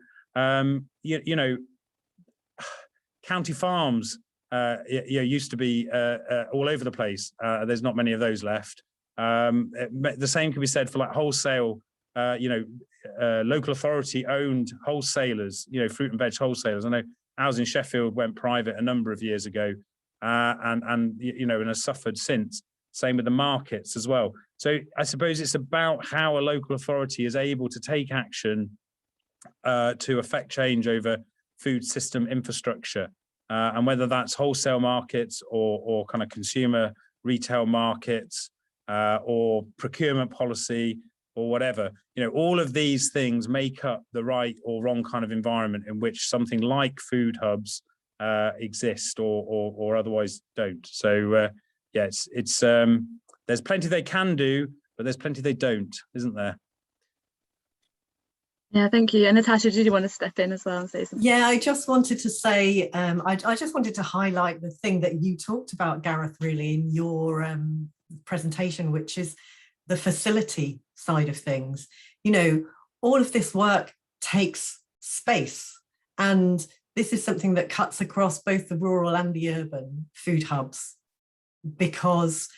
county farms used to be all over the place. There's not many of those left. The same can be said for like wholesale, local authority owned wholesalers, fruit and veg wholesalers. I know ours in Sheffield went private a number of years ago, and has suffered since. Same with the markets as well. So I suppose it's about how a local authority is able to take action to affect change over food system infrastructure. And whether that's wholesale markets or kind of consumer retail markets or procurement policy or whatever, all of these things make up the right or wrong kind of environment in which something like food hubs exist or otherwise don't. So it's there's plenty they can do, but there's plenty they don't, isn't there? Yeah, thank you. And Natasha, did you want to step in as well and say something? Yeah, I just wanted to say, I just wanted to highlight the thing that you talked about, Gareth, really in your presentation, which is the facility side of things. All of this work takes space, and this is something that cuts across both the rural and the urban food hubs, because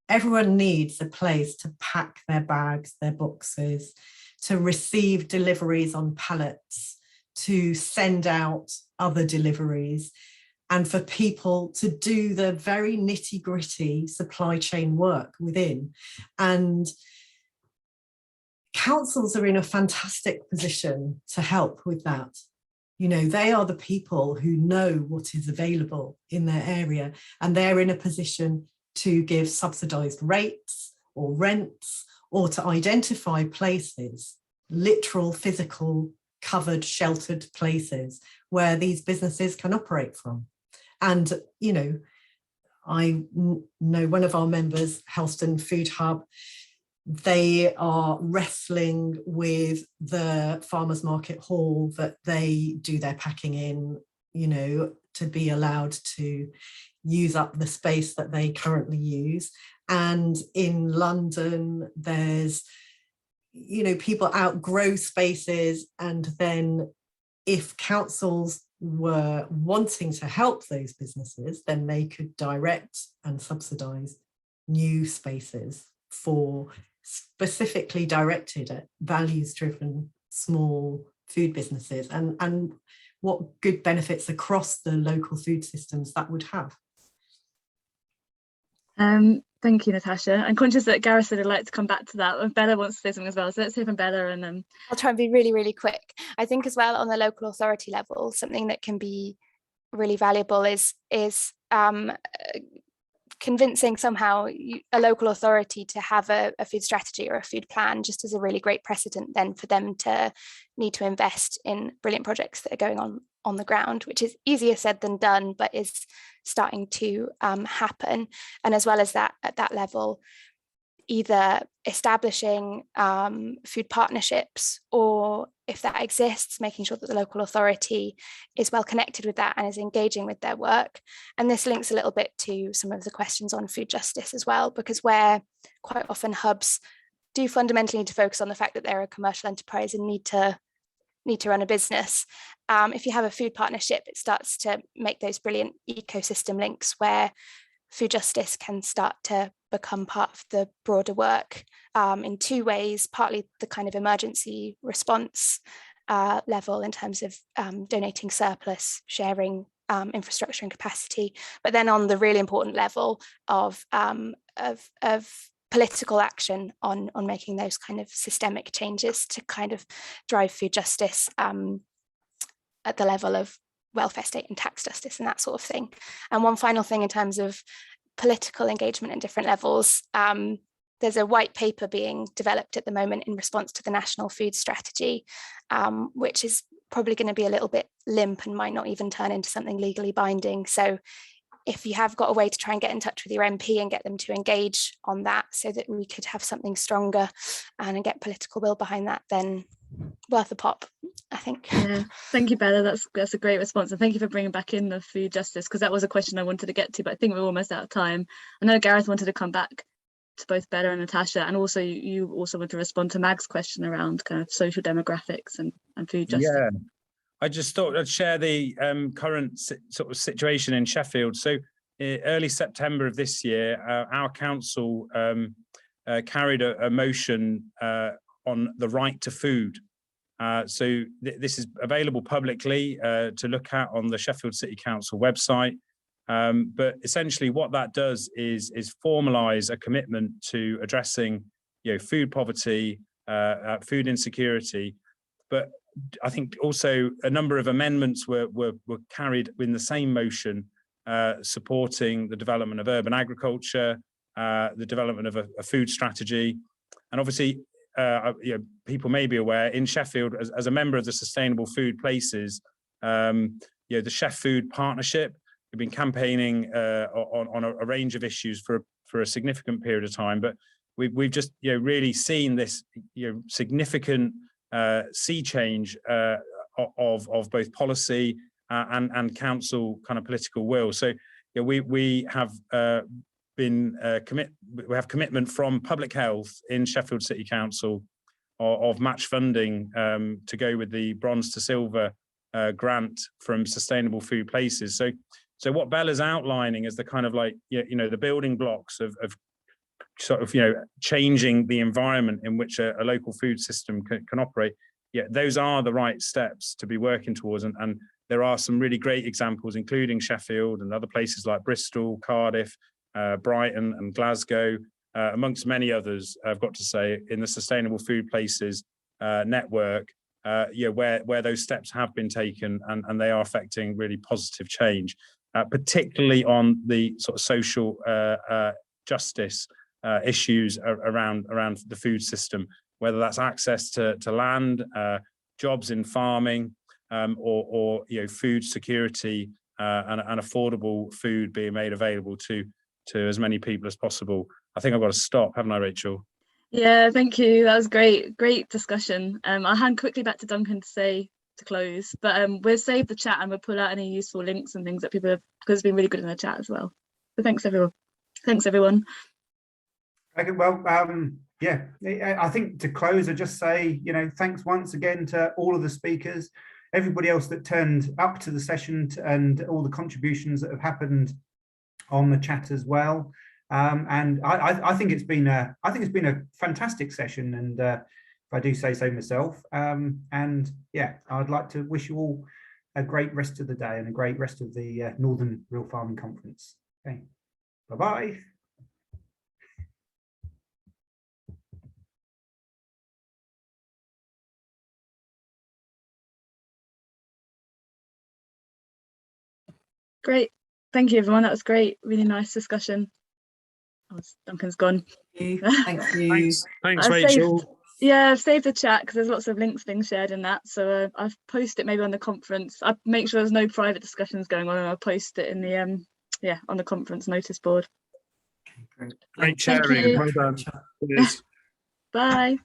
everyone needs a place to pack their bags, their boxes, to receive deliveries on pallets, to send out other deliveries, and for people to do the very nitty-gritty supply chain work within. And councils are in a fantastic position to help with that. They are the people who know what is available in their area, and they're in a position to give subsidised rates or rents, or to identify places, literal, physical, covered, sheltered places where these businesses can operate from. And, I know one of our members, Helston Food Hub, they are wrestling with the farmers market hall that they do their packing in, to be allowed to use up the space that they currently use. And in London, there's, people outgrow spaces, and then if councils were wanting to help those businesses, then they could direct and subsidise new spaces for specifically directed at values-driven small food businesses, and what good benefits across the local food systems that would have. Thank you, Natasha. I'm conscious that Gareth said he'd like to come back to that, and Bella wants to say something as well. So let's hear from Bella, and then I'll try and be really, really quick. I think as well on the local authority level, something that can be really valuable is convincing somehow a local authority to have a food strategy or a food plan just is a really great precedent then for them to need to invest in brilliant projects that are going on the ground, which is easier said than done, but is starting to happen. And as well as that, at that level, either establishing food partnerships, or if that exists, making sure that the local authority is well connected with that and is engaging with their work. And this links a little bit to some of the questions on food justice as well, because where quite often hubs do fundamentally need to focus on the fact that they're a commercial enterprise and need to run a business. If you have a food partnership, it starts to make those brilliant ecosystem links where food justice can start to become part of the broader work in two ways, partly the kind of emergency response level in terms of donating surplus, sharing infrastructure and capacity, but then on the really important level of political action on making those kind of systemic changes to kind of drive food justice at the level of welfare state and tax justice and that sort of thing. And one final thing in terms of political engagement at different levels, there's a white paper being developed at the moment in response to the National Food Strategy, which is probably going to be a little bit limp and might not even turn into something legally binding. So if you have got a way to try and get in touch with your MP and get them to engage on that so that we could have something stronger and get political will behind that, then worth a pop, I think. Yeah, thank you, Bella. That's a great response, and thank you for bringing back in the food justice, because that was a question I wanted to get to, but I think we're almost out of time. I know Gareth wanted to come back to both Bella and Natasha, and also you also want to respond to Mag's question around kind of social demographics and food justice. Yeah, I just thought I'd share the current sort of situation in Sheffield. So early September of this year, our council carried a motion on the right to food. So this is available publicly to look at on the Sheffield City Council website. But essentially what that does is formalise a commitment to addressing, food poverty, food insecurity. But I think also a number of amendments were carried in the same motion, supporting the development of urban agriculture, the development of a food strategy. And obviously, people may be aware, in Sheffield, as a member of the Sustainable Food Places, the Chef Food Partnership, we've been campaigning on a range of issues for a significant period of time. But we've just really seen this significant sea change of both policy and council kind of political will. So we have we have commitment from Public Health in Sheffield City Council of match funding to go with the bronze to silver grant from Sustainable Food Places. So what Bella's outlining is the kind of like the building blocks of sort of changing the environment in which a local food system can operate. Yeah, those are the right steps to be working towards, and there are some really great examples, including Sheffield and other places like Bristol, Cardiff, Brighton and Glasgow, amongst many others, I've got to say, in the Sustainable Food Places network, where those steps have been taken and they are affecting really positive change, particularly on the sort of social justice issues around the food system, whether that's access to land, jobs in farming, or food security and affordable food being made available to as many people as possible. I think I've got to stop, haven't I, Rachel? Yeah, thank you. That was great discussion. I'll hand quickly back to Duncan to close, but we'll save the chat and we'll pull out any useful links and things that people have, because it's been really good in the chat as well. So thanks everyone. Okay, well, yeah, I think to close, I just say, thanks once again to all of the speakers, everybody else that turned up to the session, and all the contributions that have happened on the chat as well. And I think it's been a fantastic session, and if I do say so myself. And yeah, I'd like to wish you all a great rest of the day and a great rest of the Northern Real Farming Conference. Okay, bye-bye. Great. Thank you, everyone. That was great. Really nice discussion. Duncan's gone. Thank you. Thanks, I've Rachel. I've saved the chat because there's lots of links being shared in that. So I've posted it maybe on the conference. I make sure there's no private discussions going on, and I'll post it in the on the conference notice board. Great. Great Thank sharing. you. Well done. Cheers. Bye.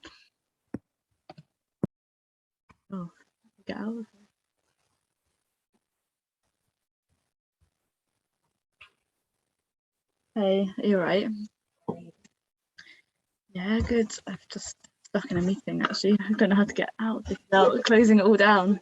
Oh, get out of here. Hey, are you right? Yeah, good. I've just stuck in a meeting actually. I don't know how to get out without closing it all down.